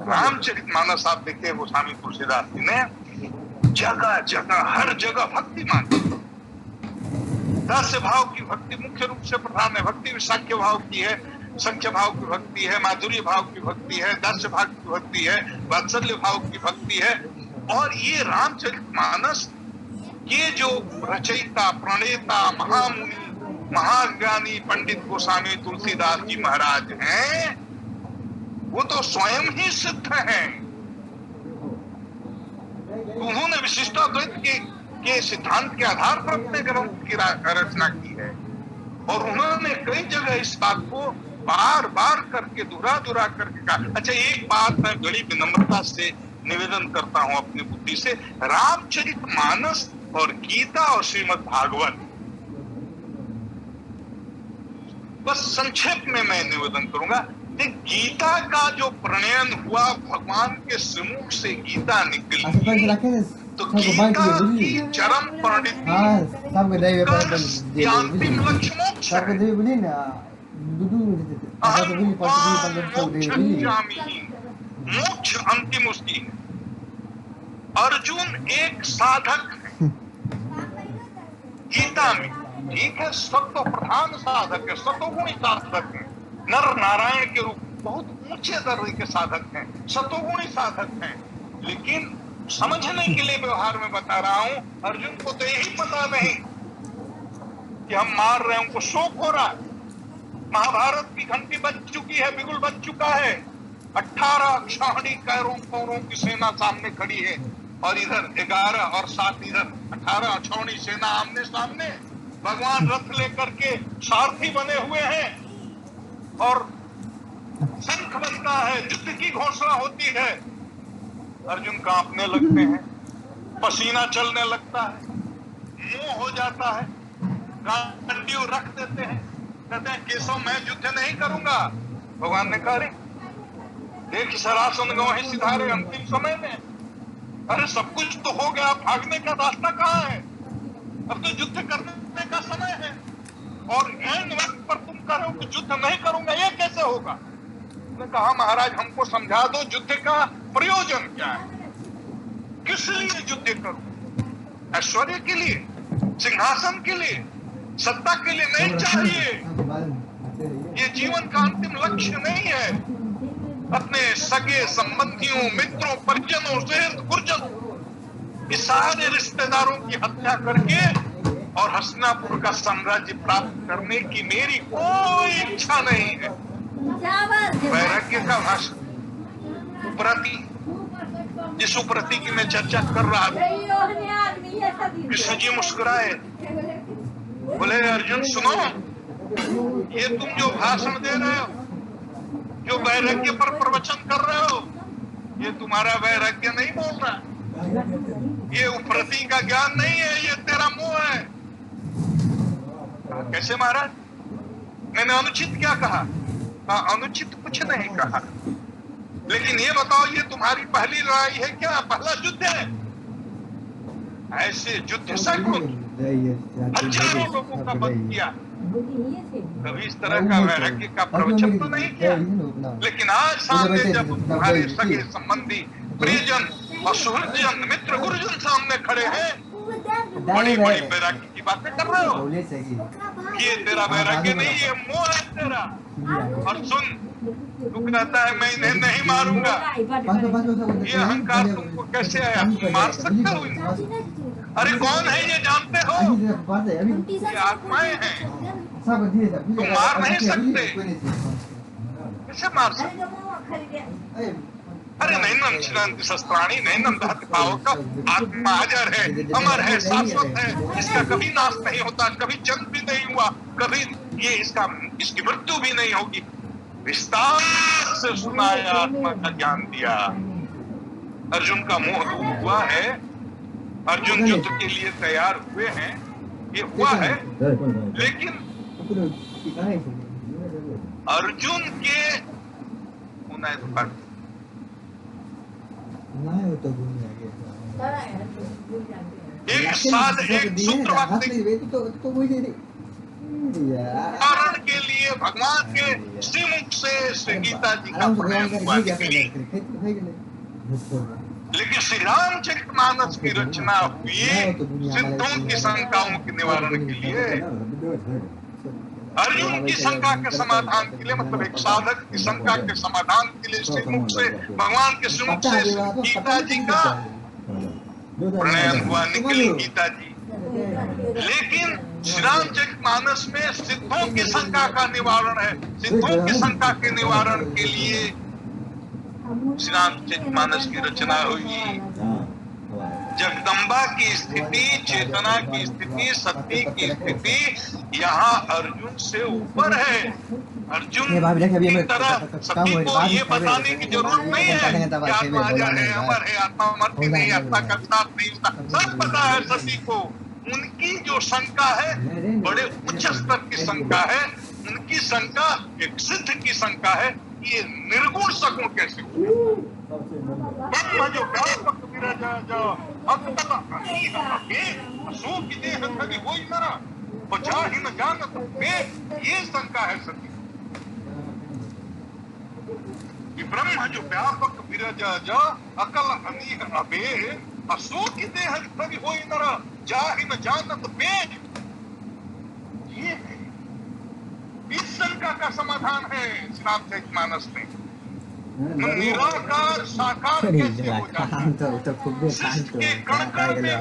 रामचरितमानस आप देखते हैं गोस्वामी तुलसीदास जी ने जगह जगह हर जगह भक्ति मांगी। दास्य भाव की भक्ति मुख्य रूप से प्रधान है। भक्ति विशाख्य भाव की है, संख्य भाव की भक्ति है, माधुर्य भाव की भक्ति है, दास्य भाव की भक्ति है, वात्सल्य भाव की भक्ति है। और ये रामचरितमानस के जो रचयिता प्रणेता महामुनि महाज्ञानी पंडित गोस्वामी तुलसीदास जी महाराज हैं, वो तो स्वयं ही सिद्ध हैं। उन्होंने विशिष्टाद्वैत के सिद्धांत के आधार पर अपने ग्रंथ की रचना की है, और उन्होंने कई जगह इस बात को बार बार करके दोहरा करके कहा। अच्छा, एक बात मैं बड़ी विनम्रता से निवेदन करता हूं अपनी बुद्धि से, रामचरितमानस और गीता और श्रीमद् भागवत, बस संक्षेप में मैं निवेदन करूंगा कि गीता का जो प्रणयन हुआ भगवान के श्रीमुख से गीता निकली, तो गीता की चरम परिणति अंतिम लक्ष्य मोक्ष है। मोक्ष अंतिम उसकी है। अर्जुन एक साधक है गीता में, ठीक है, सत्व प्रधान साधक है, सतोगुणी साधक है, नर नारायण के रूप बहुत ऊंचे दर्जे के साधक हैं, सतोगुणी साधक हैं। लेकिन समझने के लिए व्यवहार में बता रहा हूं, अर्जुन को तो यही पता नहीं कि हम मार रहे हैं, उनको शोक हो रहा है। महाभारत की घंटी बज चुकी है, बिगुल बज चुका है, 18 अक्षौहिणी कौरवों की सेना सामने खड़ी है, और इधर 11 और 7 इधर 18 अक्षौहिणी सेना आमने सामने। भगवान रथ लेकर के सारथी बने हुए हैं, और शंख बजता है, युद्ध की घोषणा होती है। अर्जुन कांपने लगते हैं, पसीना चलने लगता है, मुंह हो जाता है, गांडीव रख देते हैं, कहते हैं केशव मैं युद्ध नहीं करूंगा। भगवान ने कहा देख सरासन गवाही सिधारे अंतिम समय में, अरे सब कुछ तो हो गया, भागने का रास्ता कहाँ है, अब तो युद्ध करने का समय है, और एन वक्त पर तुम कह रहे हो कि युद्ध नहीं करूंगा, ये कैसे होगा। उसने कहा महाराज हमको समझा दो युद्ध का प्रयोजन क्या है, किस लिए युद्ध करूं, ऐश्वर्य के लिए, सिंहासन के लिए, सत्ता के लिए नहीं चाहिए, ये जीवन का अंतिम लक्ष्य नहीं है। अपने सगे संबंधियों मित्रों परिजनों से गुर्जरों इस सारे रिश्तेदारों की हत्या करके और हस्तिनापुर का साम्राज्य प्राप्त करने की मेरी कोई इच्छा नहीं है। वैराग्य का भाषण उपरति, जिस उपरति की मैं चर्चा कर रहा था, कृष्ण जी मुस्कुराए, बोले अर्जुन सुनो, ये तुम जो भाषण दे रहे हो, जो वैराग्य पर प्रवचन कर रहे हो, ये तुम्हारा वैराग्य नहीं बोल रहा, ये उपरति का ज्ञान नहीं है, ये तेरा मोह है। कैसे महाराज? मैंने अनुचित क्या कहा? अनुचित कुछ नहीं कहा, लेकिन ये बताओ, ये तुम्हारी पहली लड़ाई है क्या? पहला युद्ध है? ऐसे युद्ध सैकड़ों हजारों लोगों का वध किया, कभी इस तरह का वैराग्य का प्रवचन तो नहीं किया। लेकिन आज सामने जब तुम्हारे सगे संबंधी, प्रियजन और सुहृदजन, मित्र, गुरुजन सामने खड़े हैं, बड़ी बड़ी वैराग्य की बातें कर रहे हो। ये तेरा वैराग्य नहीं, ये मोह है तेरा। और सुन, तू कहता है मैं इन्हें नहीं मारूंगा, ये अहंकार तुमको कैसे आया? तुम मार सकते हो इनको? अरे कौन है ये जानते हो? ये आत्माएं हैं, तुम मार नहीं सकते। कैसे मार सकते? अरे नैनम छिदन्ति शस्त्राणि नैनम दहति पावक। आत्मा अजर है, अमर है, शाश्वत है, इसका कभी नाश नहीं होता, कभी जन्म भी नहीं हुआ, कभी ये इसकी मृत्यु भी नहीं होगी। विस्तार से सुनाया, आत्मा का ज्ञान दिया। अर्जुन का मोह दूर हुआ है, अर्जुन युद्ध के लिए तैयार हुए हैं, ये हुआ है। लेकिन अर्जुन के एक सूत्र कारण के लिए भगवान के श्रीमुख से श्री गीता जी का प्रणयन हुआ। लेकिन श्री रामचरितमानस की रचना हुई सिद्धों की शंकाओं के निवारण के लिए, अर्जुन की शंका के समाधान के लिए, मतलब एक साधक की शंका के समाधान के लिए श्रीमुख से, भगवान के श्रीमुख से गीता जी का प्रणयन हुआ, निकली गीता जी। लेकिन श्री रामचरितमानस में सिद्धों की शंका का निवारण है। सिद्धों की शंका के निवारण के लिए श्री रामचरितमानस की रचना हुई। जगदम्बा की स्थिति, चेतना की स्थिति, सत्य की स्थिति यहाँ अर्जुन से ऊपर है। अर्जुन की तरह सती को ये बताने की जरूरत नहीं है कि आत्मा अजर है, अमर है, आत्मा मरती नहीं, आत्मा का साथ नहीं, सब पता है सती को। उनकी जो शंका है बड़े उच्च स्तर की शंका है। उनकी शंका एक सिद्ध की शंका है कि ये निर्गुण सगुण कैसे हुए। जो व्यापक विरजा जो अतल अशोक की देह थगी कोई मरा बचा ही न जानत बे, ये शंका है सती। ब्रह्म जो व्यापक विरजा जो अकल अनीह अबे अशोक की देह थगी कोई मरा जा ही न जानत बे, ये इस शंका का समाधान है श्रीरामचरितमानस में। निराकार साकार कैसे हो जाता है? के कण कण में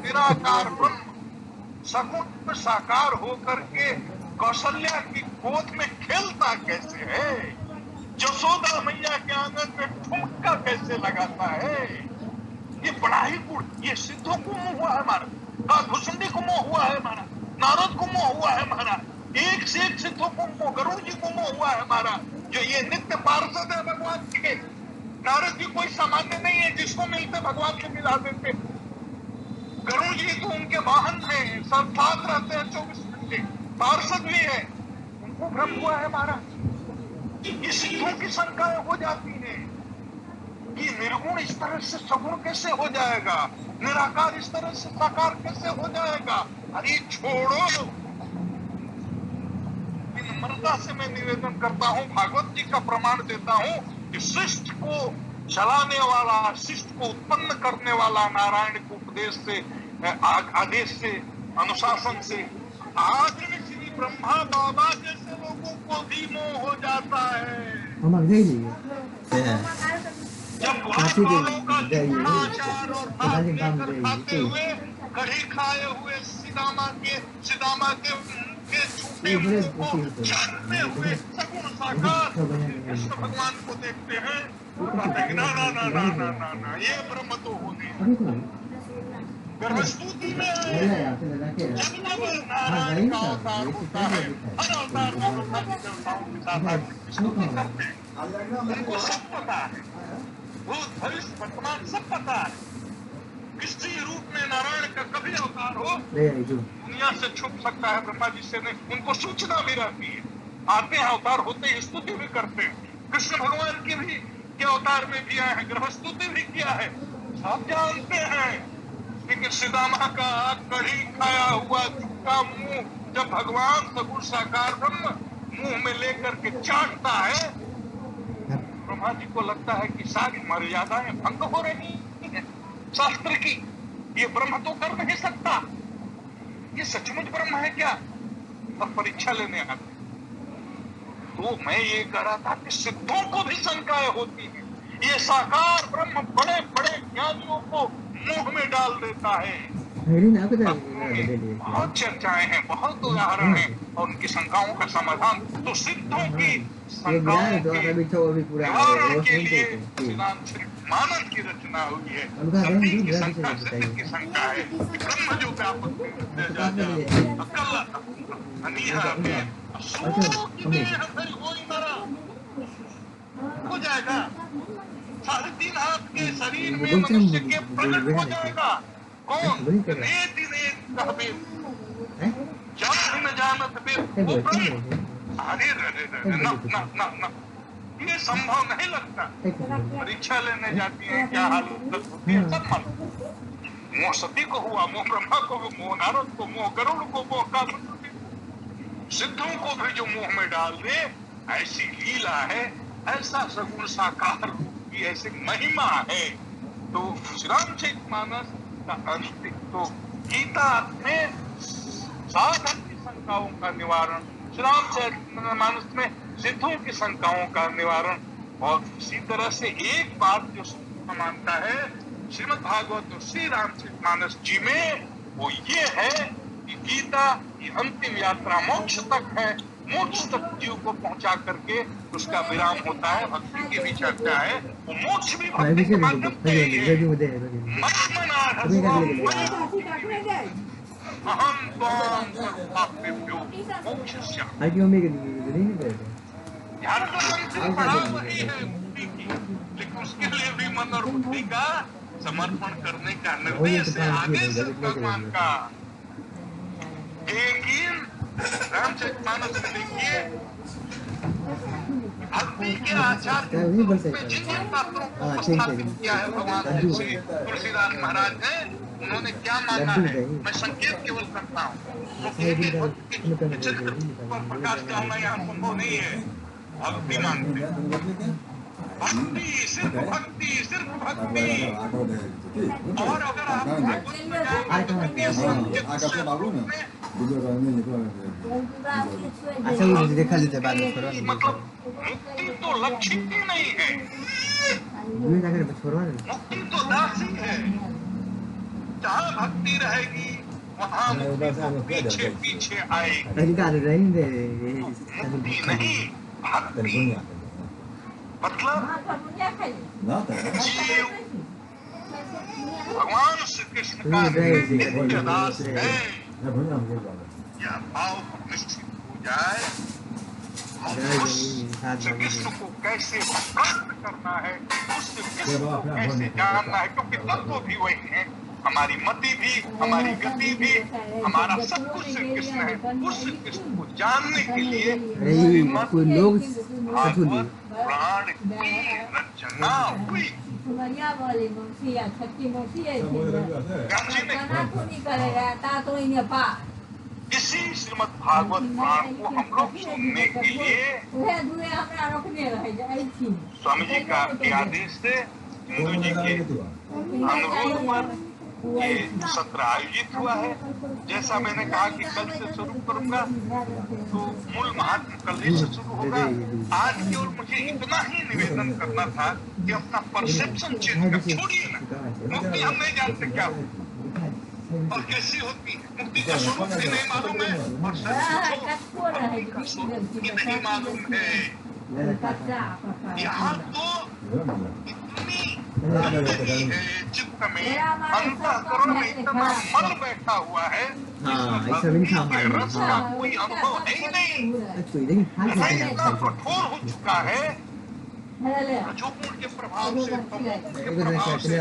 निराकार ब्रह्म सगुण साकार होकर के कौशल्या की गोद में खेलता कैसे है? यशोदा मैया के आंगन में ठुमका कैसे लगाता है? ये बड़ा ही गुण, ये सिद्धों को मोह हुआ है हमारा, भुसुंडी को मोह हुआ है हमारा, नारद को मोह हुआ है हमारा, एक से एक सिद्धों को मोह, गरुड़ जी को मोह हुआ है हमारा, जो ये नित्य पार्षद है भगवान के। नारद जी कोई सामान्य नहीं है, जिसको मिलते भगवान से मिला देते। गरुड़ जी तो उनके वाहन है, सब साथ रहते हैं 24 घंटे, पार्षद भी है, उनको भ्रम हुआ है हमारा। ये सिद्धों की शंकाएं हो जाती है कि निर्गुण इस तरह से सगुण कैसे हो जाएगा, निराकार इस तरह से साकार कैसे हो जाएगा। अरे छोड़ो, नम्रता से मैं निवेदन करता हूँ, भागवत जी का प्रमाण देता हूँ कि शिष्ट को चलाने वाला, शिष्ट को उत्पन्न करने वाला नारायण के उपदेश से, आदेश से, अनुशासन से आज श्री ब्रह्मा बाबा जैसे लोगों को भी मोह हो जाता है। जब वालों का आचार और भाग लेकर खाते हुए, कढ़ी खाए हुए सीदामा के छूटे हुए को जानते हुए सगुण साकार कृष्ण भगवान को देखते हैं, ना ना ना ना ना ना ना, ये ब्रह्म तो हो नहीं। गर्भस्तुति में आए नहीं हैं। आपसे लगा के जब जब नारायण का अवतार होता है, हर अवतार में ब्रह्मा जी देवताओं के साथ आकर स्तुति करते हैं। उनको सब पता है, भूत भविष्य वर्तमान सब पता है। किसी रूप में नारायण का कभी अवतार हो, नहीं जो दुनिया से छुप सकता है, ब्रह्मा जी से नहीं। उनको सूचना भी रहती है, आते हैं, अवतार होते ही स्तुति भी करते हैं। कृष्ण भगवान की भी के अवतार में भी आए हैं, गर्भस्तुति भी किया है, सब जानते हैं। लेकिन सीतामा का कढ़ी खाया हुआ चुका मुंह जब भगवान सगुण साकार ब्रह्म मुंह में लेकर के चाटता है, ब्रह्मा जी को लगता है कि सारी मर्यादाएं भंग हो रही है शास्त्र की। ये ब्रह्म तो कर नहीं सकता, ये सचमुच ब्रह्म है क्या? और परीक्षा लेने आते। तो मैं ये कह रहा था कि सिद्धों को भी शंकाएं होती हैं। ये साकार ब्रह्म बड़े बड़े ज्ञानियों को मुंह में डाल देता है। बहुत चर्चाएं हैं, बहुत उदाहरण हैं, और उनकी शंकाओं का समाधान तो सिद्धों की शंकाओं के निवारण के लिए मानस की रचना हुई है। सभी की शंका सिद्ध की शंका है कि ब्रह्म जो व्यापक हो जाएगा, 3.5 हाथ के शरीर में मनुष्य के प्रकट हो जाएगा। कौन? रेत कहबे जान न जानत बे वो ब्रह्म। अरे न ये संभव नहीं लगता। परीक्षा लेने जाती है, क्या हालत होती है, सब मालूम। मोह सती को हुआ, मोह ब्रह्मा को, मोह नारद को, मोह गरुड़ को, मोह काल सिद्धों को भी जो मुंह में डाल दे, ऐसी लीला है, ऐसा सगुण साकार की ऐसी महिमा है। तो श्री रामचरितमानस का अंतिम तो गीता में 7 की शंकाओं का निवारण, श्री रामचरितमानस में सिद्धों की शंकाओं का निवारण। और इसी तरह से एक बात जो मानता है श्रीमद् भागवत और श्री रामचरितमानस जी में, वो ये है कि गीता की अंतिम यात्रा मोक्ष तक है। मोक्ष तक जीव को पहुंचा करके उसका विराम होता है। भक्ति की भी चर्चा है, वो मोक्ष भी भक्ति के माध्यम से ही है। अहम त्वां तत्पाप्येभ्यो मोक्षयिष्यामि। ध्यान तो अंतिम पड़ाव वही है मुक्ति की, लेकिन उसके लिए भी मन और बुद्धि का समर्पण करने का निर्देश है, आदेश है भगवान का। लेकिन रामचरितमानस में देखिए, भक्ति के आचार के रूप में जिन जिन पात्रों को उपस्थापित किया है भगवान श्री तुलसीदास महाराज ने, उन्होंने क्या माना है, मैं संकेत केवल करता हूँ। तो चरित्र पर प्रकाश डालना यहाँ संभव नहीं है। भक्ति मानते, भक्ति, सिर्फ भक्ति, सिर्फ भक्ति। और अगर आप भागवत में जाएंगे मतलब मुक्ति तो लक्ष्य ही नहीं है, मुक्ति तो दासी है। जहाँ भक्ति रहेगी वहाँ मुक्ति पीछे पीछे आएगी। मुक्ति नहीं, भक्ति मतलब जीव भगवान श्री कृष्ण का नित्य दास है। यह भाव निश्चित हो जाए, उस श्री कृष्ण को कैसे प्राप्त करना है, उस कृष्ण को कैसे जानना है, क्योंकि तत्व भी वही है, हमारी मति भी, हमारी गति भी, हमारा सब कुछ श्री कृष्ण है। उस श्री कृष्ण को जानने के लिए भागवत पुराण की रचना हुई। इसी श्रीमद् भागवत पुराण को हम लोग सुनने के लिए स्वामी जी का आदेश से, हिंदू जी के अनुरोध पर ये सत्र आयोजित हुआ है। जैसा मैंने कहा कि कल से शुरू करूंगा, तो मूल महात्म कल ही से शुरू होगा। आज केवल मुझे इतना ही निवेदन करना था कि अपना परसेप्शन चेंज कर, छोड़िए ना मुक्ति हम नहीं जानते क्या और कैसी होती है, मुक्ति का स्वरूप भी नहीं मालूम है, और का स्वरूप भी नहीं मालूम है। यहाँ तो इतनी चित्त में अंतःकरण में इतना मल बैठा हुआ है रस का कोई अनुभव है ही नहीं। इतना कठोर हो चुका है रजोगुण के प्रभाव से, तमोगुण के प्रभाव से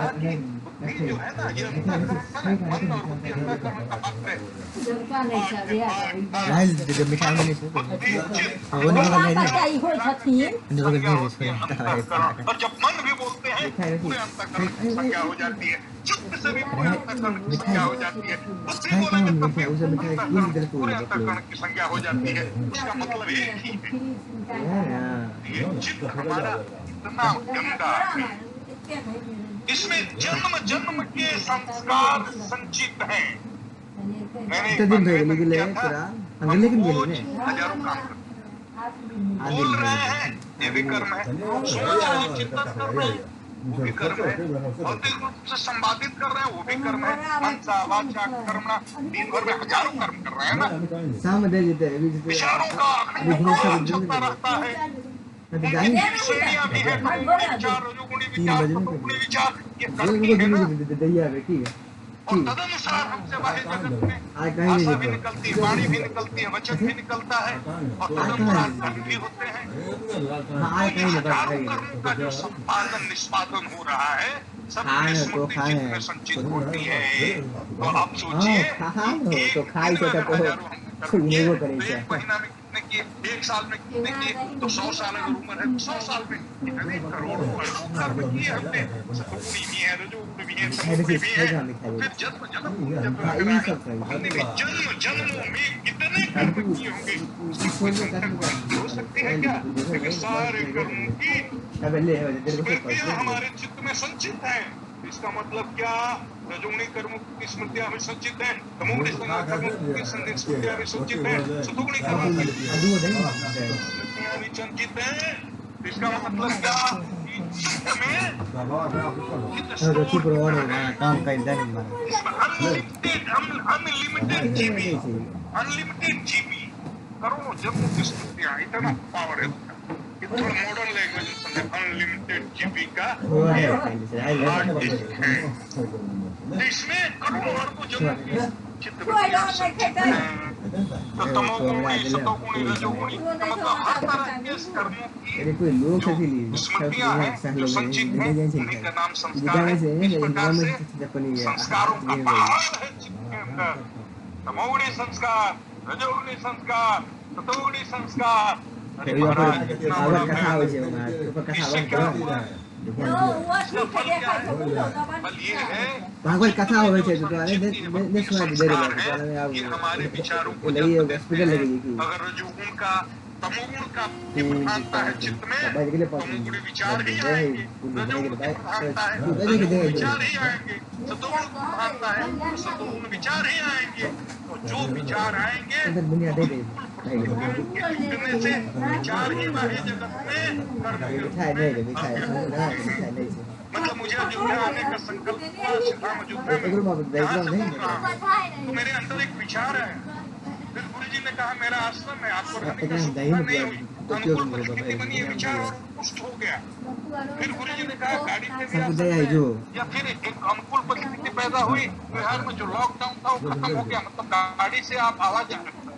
बुद्धि जो है ना, ये अंतःकरण मन और बुद्धि अंतःकरण का हक है। और जब मन भी बोलते हैं पूरे अंतःकरण की संज्ञा हो जाती है, चित्त से भी पूरे अंतःकरण की संज्ञा हो जाती है, बुद्धि बोलेंगे तब भी पूरे अंतःकरण की संज्ञा हो जाती है। उसका मतलब एक ही है, ये चित्त हमारा इतना गंदा है, इसमें जन्म जन्म के संस्कार संचित हैं। मैंने हजारों काम बोल रहे हैं, ये भी कर्म है, सोच रहे हैं, चिंतन कर रहे हैं, वो भी कर्म है, भौतिक रूप से संवादित कर रहे हैं, वो भी कर्म है, मनसा वाचा कर्मणा, दिन भर में हजारों कर्म कर रहे हैं ना। विचारों का अखंड चलता रहता है, उनकी श्रेणियां भी है, तमोगुणी विचार, रजोगुणी विचार, सतोगुणी विचार, ये कर्म भी है ना। और तदनुसार हमसे बाह्य जगत में आशा भी निकलती है, वाणी भी निकलती है, वचन भी निकलता है, और तदनुसार कर्म भी होते हैं। हजारों कर्मों का जो संपादन निष्पादन हो रहा है, सब स्मृति चित्त में संचित होती है। तो आप सोचिए, एक महीना में कितने किए, एक साल में कितने किए, तो 100 साल अगर उम्र है तो 100 साल में कितने करोड़ों कर्म किए हमने। सतोगुणी भी है, रजोगुणी भी है, तमोगुणी भी है, फिर जन्म जन्म हमने भी जन्म जन्मों में कितने कर्म किए होंगे, उसकी कोई संख्या हो सकती है क्या? लेकिन सारे कर्मों की स्मृतियां हमारे चित्त में संचित है। इसका मतलब क्या? रजोगुणी कर्मों की स्मृतियां भी संचित है, तमोगुणी कर्मों की स्मृतियां भी संचित है, सतोगुणी कर्मों की स्मृतियां भी संचित है। इसका मतलब क्या? अनलिमिटेड जीबी करोड़ों जन्मों की स्मृतियां, इतना पावर है। थोड़ा मॉडर्न लैंग्वेज में समझे, अनलिमिटेड जीबी का है। इसमें करोड़ों अरबों जन्मों चित्त तो तमोगुणी सतोगुणी रजोगुणी, मतलब हर तरह के कर्मों की जो स्मृतियां हैं, जो संचित हैं, उन्हीं का नाम संस्कार है। इस प्रकार से संस्कारों का पहाड़ है चित्त के अंदर। तमोगुणी संस्कार, रजोगुणी संस्कार, सतोगुणी संस्कार। अरे महाराज इतना इससे क्या हुआ? फल ये है, भागवत कथा हो गई तो ये हमारे विचारों को अगर रजोगुण का तमोगुण का की प्रधानता है चित्त में, तमोगुणी विचार ही आएंगे, रजोगुण की प्रधानता है रजोगुण विचार ही आएंगे, सतोगुण की प्रधानता है सतोगुण विचार ही आएंगे। तो जो विचार आएंगे जुटने से विचार ही बाह्य जगत में मतलब मुझे अयोध्या आने का संकल्प हुआ, श्रीधाम अयोध्या में यहाँ से बोल रहा हूँ तो मेरे अंदर एक विचार है। फिर गुरु जी ने कहा मेरा आश्रम है, आपको रहने की सुविधा नहीं हुई, अनुकूल परिस्थिति बनी है, विचार और पुष्ट हो गया। फिर गुरु जी ने कहा गाड़ी पे भी आ सकते हैं, या फिर एक अनुकूल परिस्थिति पैदा हुई, बिहार में जो लॉकडाउन था वो खत्म हो गया, मतलब गाड़ी से आप आवाज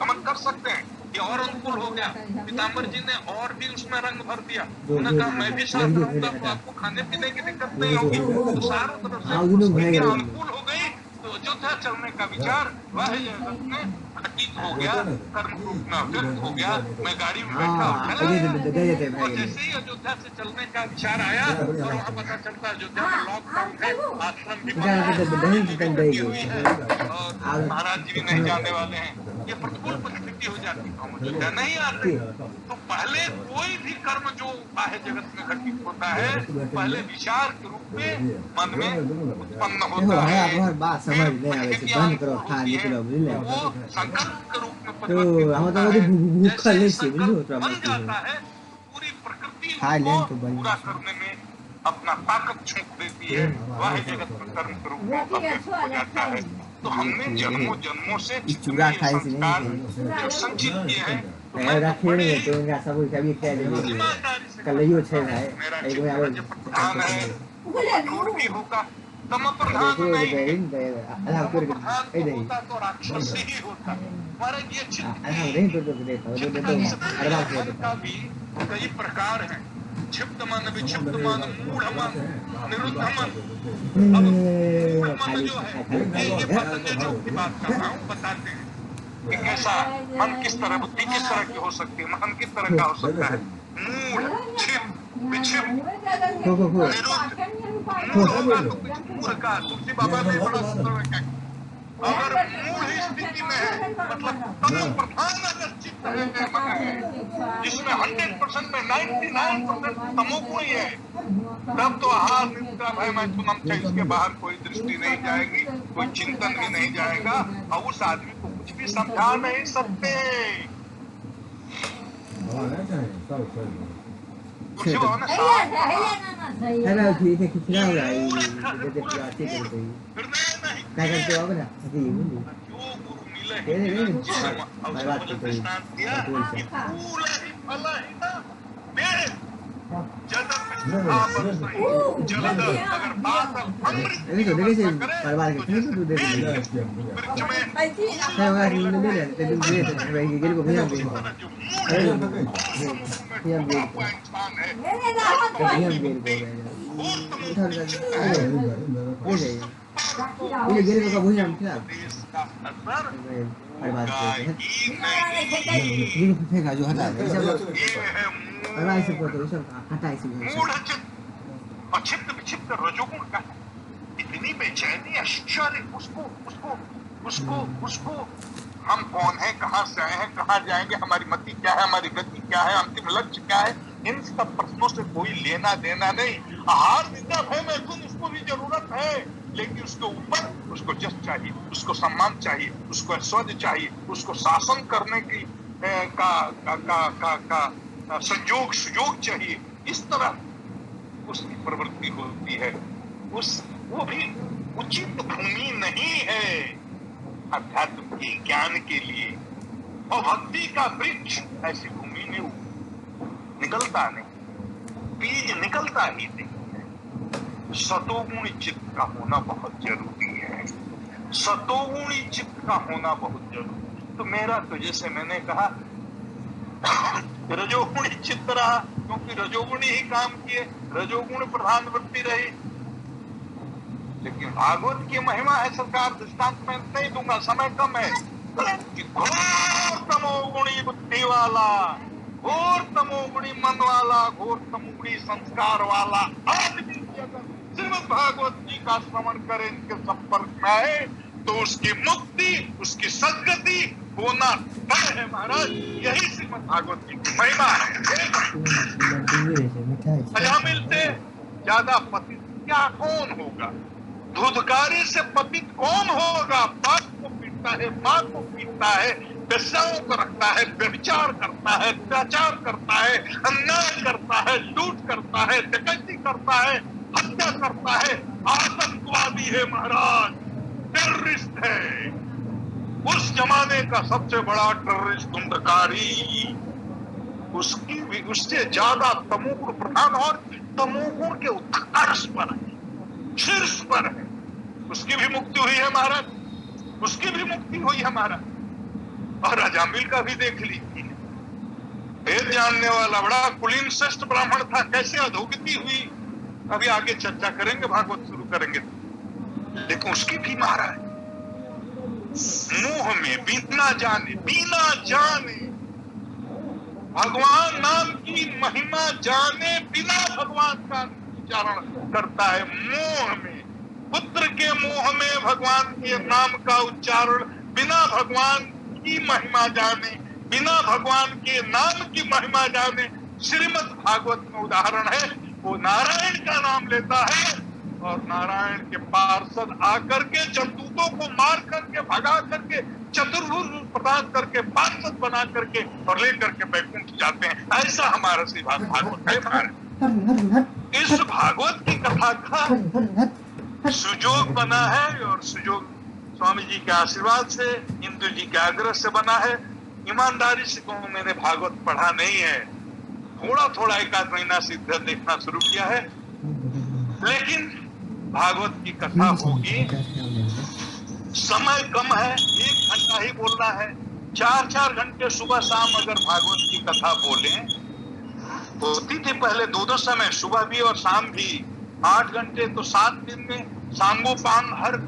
गमन कर सकते हैं, ये और अनुकूल हो गया। पीताम्बर जी ने और भी उसमें रंग भर दिया, उन्होंने कहा मैं भी साथ रहूंगा तो आपको खाने पीने की दिक्कत नहीं होगी। तो चारों तरफ से अनुकूल हो गई। तो अयोध्या चलने का विचार बाह्य जगत में घटित हो गया, कर्म रूप में व्यक्त हो गया। मैं गाड़ी में बैठा और जैसे ही अयोध्या से चलने का विचार आया और वहाँ पता चलता अयोध्या में लॉकडाउन है, आश्रम भी हुई है और महाराज जी भी नहीं जाने वाले हैं, ये प्रतिकूल परिस्थिति हो जाती है, हम अयोध्या नहीं आते। तो पहले कोई भी कर्म जो बाह्य जगत में घटित होता है, पहले विचार के रूप में मन में उत्पन्न होता है, वो संकल्प के रूप में परिवर्तित बन जाता है। पूरी प्रकृति को पूरा करने में अपना ताकत झोंक देती है, बाह्य जगत में कर्म के रूप में अभिव्यक्त हो जाता है। तो हमने जन्मों जन्मों से चूड़ा जितने खाई से संस्कार नहीं जो संचित किए हैं तो है मैं एरा तो बड़े खेल तो इनका सब कभी कह देंगे ईमानदारी से कल यो छे भाई मेरा एक चित्त में रज प्रधान है, वो कठोर भी होगा, तम प्रधान देखो नहीं है। दे अल्लाह तम कर प्रधान ए तो नहीं होता तो राक्षस ही होता। महाराज ये चित्त अल्लाह नहीं तो देखो चित्त दे का दो चित्त अरबा मन का भी कई प्रकार हैं। क्षिप्त मन, विक्षिप्त मन, मूढ़ मन, निरुद्ध मन। अब मूढ़ मन जो है ये पतंजलि की बात कर रहा हूँ, बताते हैं कि कैसा मन किस तरह, बुद्धि किस तरह की हो सकती है, मन किस तरह का हो सकता है। मूढ़, क्षिप्त, विक्षिप्त, को निरुद्ध। मूढ़ होगा तो कुछ मूढ़ का तुलसी बाबा ने बड़ा सुंदर व्याख्या की। अगर मूढ़ स्थिति में है मतलब तम प्रधान अगर चित्त है मन है जिसमें 100% में 99% तमोगुण ही है, तब तो आहार निद्रा भय मैथुनम से इसके बाहर कोई दृष्टि नहीं जाएगी, कोई चिंतन भी नहीं जाएगा और उस आदमी को कुछ भी समझा नहीं सकते। तुलसी बाबा ने साफ कहा, है ना ठीक है कितना हो रहा है ये दे पूरा ठीक कर दे हृदय नहीं क्या करते हो ना सही बोली जो गुरु मिले ये नहीं जिसम मैं बात अवसर करता हूँ दृष्टांत दिया कि पूरा ही फल ही ना वेद जलद अगर बात अमृत अरे तो देखे से परिवार के ठीक तो दे दे वृक्ष में है वाला ले ले ते दे दे भाई गिर को भैया दे अरे भैया दे इंसान है भैया दे उठा ले ये गिर को भैया क्या देश का असर परिवार के ही नहीं। ये को फेंका जो हटा दे सब ये है परिवार से तो सब हटा इसे मूढ़ चित्त और क्षिप्त विक्षिप्त रजोगुण का इतनी बेचैनी आश्चर्य उसको उसको उसको उसको हम कौन है, कहाँ से आए हैं, कहाँ जाएंगे, हमारी मति क्या है, हमारी गति क्या है, अंतिम लक्ष्य क्या है, इन सब प्रश्नों से कोई लेना देना नहीं। आहार निद्रा भय मैथुन उसको भी जरूरत है, लेकिन उसके ऊपर उसको जस चाहिए, उसको सम्मान चाहिए, उसको ऐश्वर्य चाहिए, उसको शासन करने की का संयोग सुयोग चाहिए। इस तरह उसकी प्रवृत्ति होती है। वो भी उचित भूमि नहीं है अध्यात्म के ज्ञान के लिए, और भक्ति का वृक्ष ऐसी भूमि में निकलता नहीं, बीज निकलता ही नहीं है। सतोगुणी चित्त का होना बहुत जरूरी है, सतोगुणी चित्त का होना बहुत जरूरी है। तो मेरा तो जैसे मैंने कहा रजोगुणी चित्त रहा, क्योंकि रजोगुणी ही काम किए, रजोगुण प्रधान वृत्ति रही। लेकिन भागवत की महिमा है, सरकार दृष्टांत में नहीं दूंगा, समय कम है, कि घोर तमोगुणी बुद्धि वाला, घोर तमोगुणी मन वाला, घोर तमोगुणी संस्कार वाला आदमी अगर श्रीमद् भागवत जी का श्रवण करे, इनके संपर्क में आए, तो उसकी मुक्ति, उसकी सद्गति होना तय है महाराज। यही श्रीमद् भागवत की महिमा है। अजामिल से ज्यादा पतित क्या कौन होगा, धुधकारी से पतित कौन होगा। बाप को पीटता है, माँ को पीटता है, बेस्याओं को रखता है, व्यभिचार करता है, अत्याचार करता है, अन्याय करता है, लूट करता है, डकैती करता है, हत्या करता है, आतंकवादी है महाराज, टेररिस्ट है। उस जमाने का सबसे बड़ा टेररिस्ट धुंधकारी, उसकी भी उससे ज्यादा तमोगुण प्रधान और तमोगुण के उत्कर्ष पर है, शीर्ष पर है, उसकी भी मुक्ति हुई है महाराज, उसकी भी मुक्ति हुई है महाराज। और अजामिल का भी देख लीजिए, वेद जानने वाला बड़ा कुलीन श्रेष्ठ ब्राह्मण था, कैसे अधोगति हुई अभी आगे चर्चा करेंगे, भागवत शुरू करेंगे। लेकिन उसकी भी महाराज मोह में बिना जाने भगवान नाम की महिमा जाने बिना भगवान का उच्चारण करता है। मोह में, पुत्र के मोह में भगवान के नाम का उच्चारण बिना भगवान की महिमा जाने, बिना भगवान के नाम की महिमा जाने। श्रीमद् भागवत में उदाहरण है, वो नारायण का नाम लेता है और नारायण के पार्षद आकर के जमदूतों को मार करके, भगा करके, चतुर्भुज प्रदान करके, पार्षद बना करके और लेकर के बैकुंठ जाते हैं। ऐसा हमारा श्रीमद् भागवत है महाराज। इस भागवत की कथा का सुजोग बना है और सुजोग स्वामी जी के आशीर्वाद से, इंदु जी के आग्रह से बना है। ईमानदारी से कहूं, मैंने भागवत पढ़ा नहीं है, थोड़ा थोड़ा एक आध महीना से इधर देखना शुरू किया है, लेकिन भागवत की कथा होगी। समय कम है, 1 घंटा ही बोलना है। 4-4 घंटे सुबह शाम अगर भागवत की कथा बोलें, होती थी पहले 2-2 समय, सुबह भी और शाम भी 8 घंटे, तो 7 दिन में सांगोपांग हर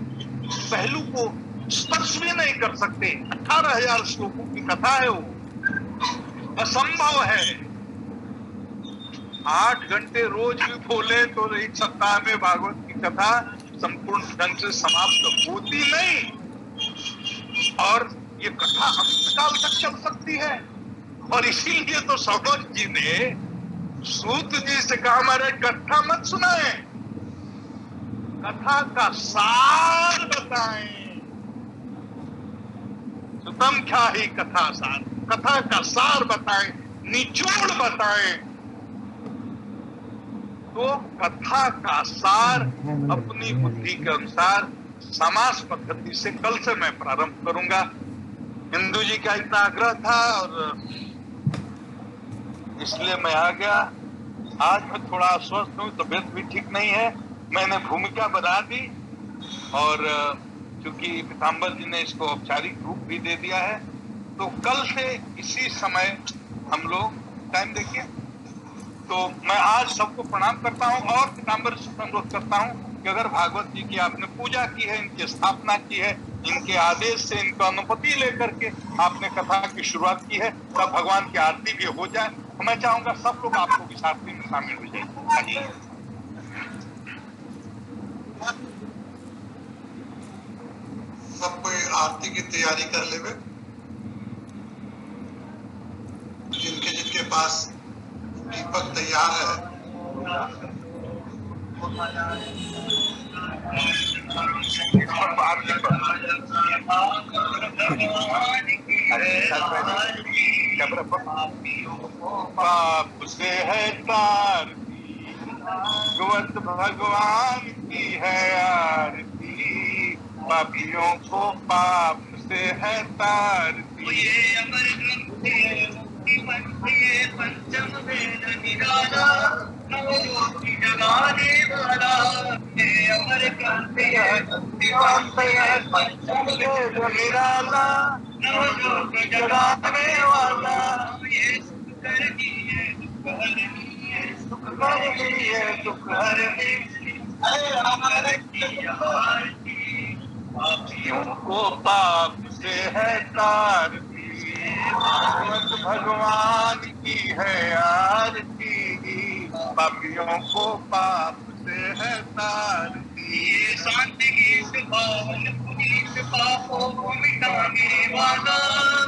पहलू को स्पर्श भी नहीं कर सकते। 18,000 श्लोकों की कथा है, वो असंभव है। 8 घंटे रोज भी बोले तो एक सप्ताह में भागवत की कथा संपूर्ण ढंग से समाप्त होती नहीं, और ये कथा अंतकाल तक चल सकती है। और इसीलिए तो सौगत जी ने सूत जी से कहा, हमारे कथा मत सुनाए, कथा का सार बताएं। सुतम क्या ही कथा सार, कथा का सार बताएं, निचोड़ बताएं। तो कथा का सार अपनी बुद्धि के अनुसार समास पद्धति से कल से मैं प्रारंभ करूंगा। हिंदू जी का इतना आग्रह था और इसलिए मैं आ गया। आज मैं थोड़ा अस्वस्थ हूँ, तबीयत भी ठीक नहीं है। मैंने भूमिका बना दी और चूंकि पीताम्बर जी ने इसको औपचारिक रूप भी दे दिया है, तो कल से इसी समय हम लोग टाइम देखिए। तो मैं आज सबको प्रणाम करता हूँ और पीताम्बर से अनुरोध करता हूँ कि अगर भागवत जी की आपने पूजा की है, इनकी स्थापना की है, इनके आदेश से, इनको अनुमति लेकर के आपने कथा की शुरुआत की है, तब भगवान की आरती भी हो जाए। तो मैं चाहूंगा सब लोग आप लोग इस आरती में शामिल हो जाइए। सब कोई आरती की तैयारी कर ले। जिनके जिनके पास दीपक तैयार है, पाप से है तार, भगवत भगवान की है आरती, पापियों को पाप से है तार। ये अमर ग्रंथ ये पंचम वेद निराला, नवज्योति जगाने वाला। ये अमर ग्रंथ ये पंचम वेद निराला, नवज्योति जगाने वाला। ये सुख करनी है, दुख हरनी है, सुख करनी है, दुख हरनी है, अमर की आरती, पापियों को पाप से है तारती, भगवत भगवान की है आरती, पापियों को पाप से है तारती। ये शांति गीत पावन पुनीत, पापों को मिटाने वाला,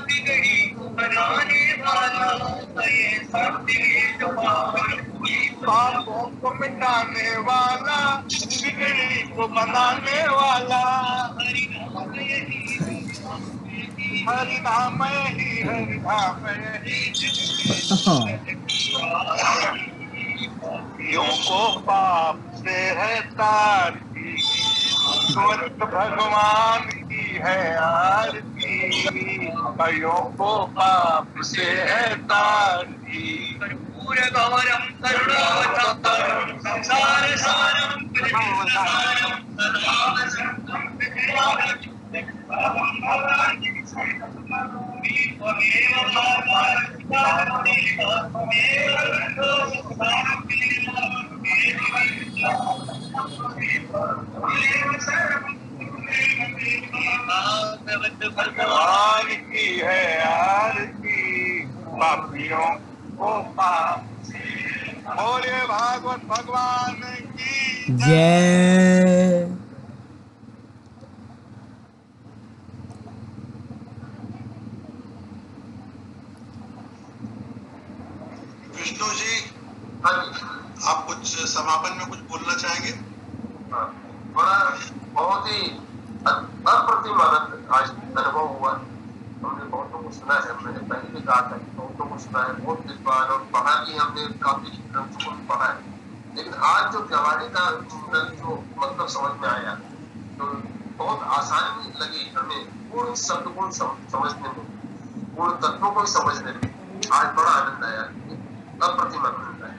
बिगड़ी को बनाने वाला। ये शांति गीत पावन पुनीत, पापों को मिटाने वाला, बिगड़ी को बनाने वाला। हरि नाम ही, हरि नाम ही, को पाप से है तारती, भगवत भगवान की है आरती, कयों को पाप से है तारती। कर्पूर गौरम करुणावतारम, संसार सारम कृष्णसारम, सदा वसंतम विद्यावति, भगवान की है आरती, पापियों को पाप से। बोले भागवत भगवान की जय। विष्णु जी, आप कुछ समापन में कुछ बोलना चाहेंगे? बड़ा बहुत ही अप्रतिम आज अनुभव हुआ। हमने बहुतों को सुना है, मैंने पहले भी कहा था कि बहुतों को सुना है, बहुत विद्वान और पढ़ा भी, हमने काफी ग्रंथों को भी पढ़ा है, लेकिन आज जो गवाही का जो मतलब समझ में आया, तो बहुत आसानी लगी हमें पूर्ण शब्द को समझने में, पूर्ण तत्वों को समझने में। आज बड़ा आनंद आया, अप्रतिम आनंद आया।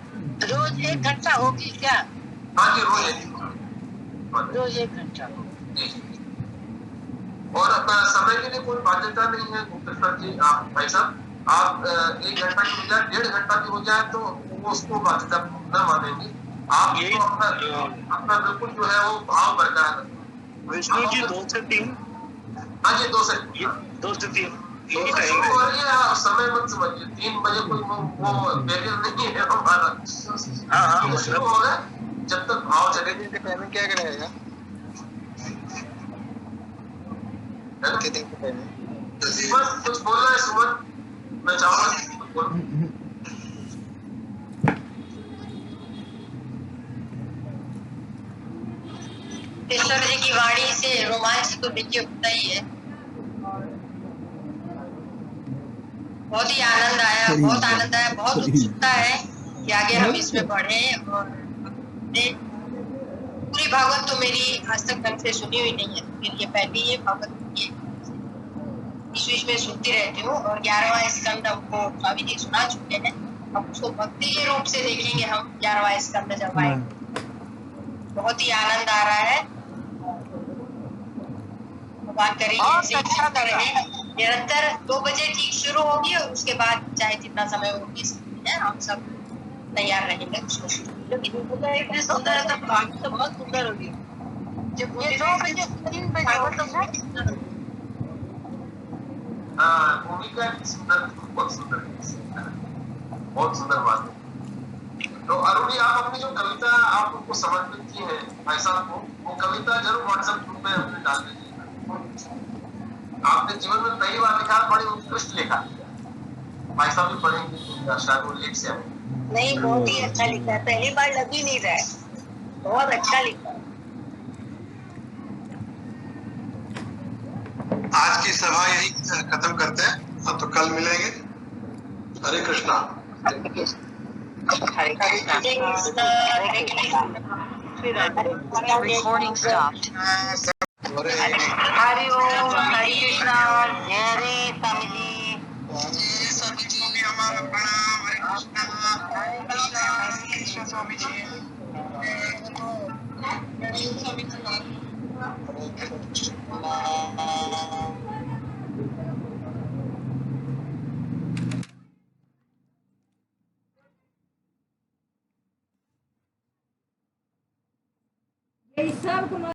रोज 1 घंटा होगी क्या? हाँ जी, रोज 1 घंटा जी। और अपना समय के लिए कोई बाध्यता नहीं है गुप्तेश्वर जी। आप भाई साहब, आप 1 घंटा की हो जाए, 1.5 घंटा की हो जाए तो वो उसको बाध्यता न मानेंगे। आप तो अपना बिल्कुल जो है वो भाव बरकरार रखें। विष्णु जी 2 से 3। हाँ जी, 2 से 3 यही टाइम है। समय मत समझिए, 3 बजे कोई वो बैरियर नहीं है हमारा। हाँ, शुरू होगा जब तक भाव चलेगी। टाइमिंग क्या रहेगा? सुमन कुछ बोल रहा है? सुमन, मैं चाहूंगा कुछ बोलो। ईश्वर जी की वाणी से रोमांच तो देखिए होता ही है। बहुत ही आनंद आया, बहुत आनंद आया। बहुत उत्सुकता है कि आगे हम इसमें बढ़े। और पूरी भागवत तो मेरी आज तक ढंग से सुनी हुई नहीं है, मेरी ये पहली ये भागवत बीच में सुनती रहती हूँ। और 11वां स्कंद हमको स्वामी जी सुना चुके हैं। अब उसको भक्ति के रूप से देखेंगे हम 11वां स्कंद जब आएंगे। बहुत ही आनंद आ रहा है। बात करेंगे अच्छा रहे निरंतर। 2 बजे ठीक शुरू होगी और उसके बाद चाहे जितना समय होगी हम सब तैयार रहेंगे उसको। इतनी सुंदर है तो भागवत तो बहुत सुंदर होगी। जब ये 2 बजे 3 बजे भूमिका सुंदर, बहुत सुंदर, बहुत सुंदर बात है। तो अरुण जी, आप अपनी जो कविता आप उनको समर्पित की है भाई साहब को, वो कविता जरूर व्हाट्सएप ग्रुप में अपने डाल दीजिए। आपने जीवन में पहली बार लिखा, बड़ी उत्कृष्ट लिखा। भाई साहब भी पढ़ेंगे शायद वो लेख से नहीं, बहुत ही अच्छा लिखा है। पहली बार लग ही नहीं रहा है, बहुत अच्छा लिखा है। आज की सभा यही खत्म करते हैं, हम तो कल मिलेंगे। हरे कृष्णा। हरे कृष्णा। Recording stopped. हरि ओम, हरे कृष्णा। हरे स्वामी जी। स्वामी जी को भी हमारा प्रणाम। हरे कृष्णा स्वामी जी। ये सब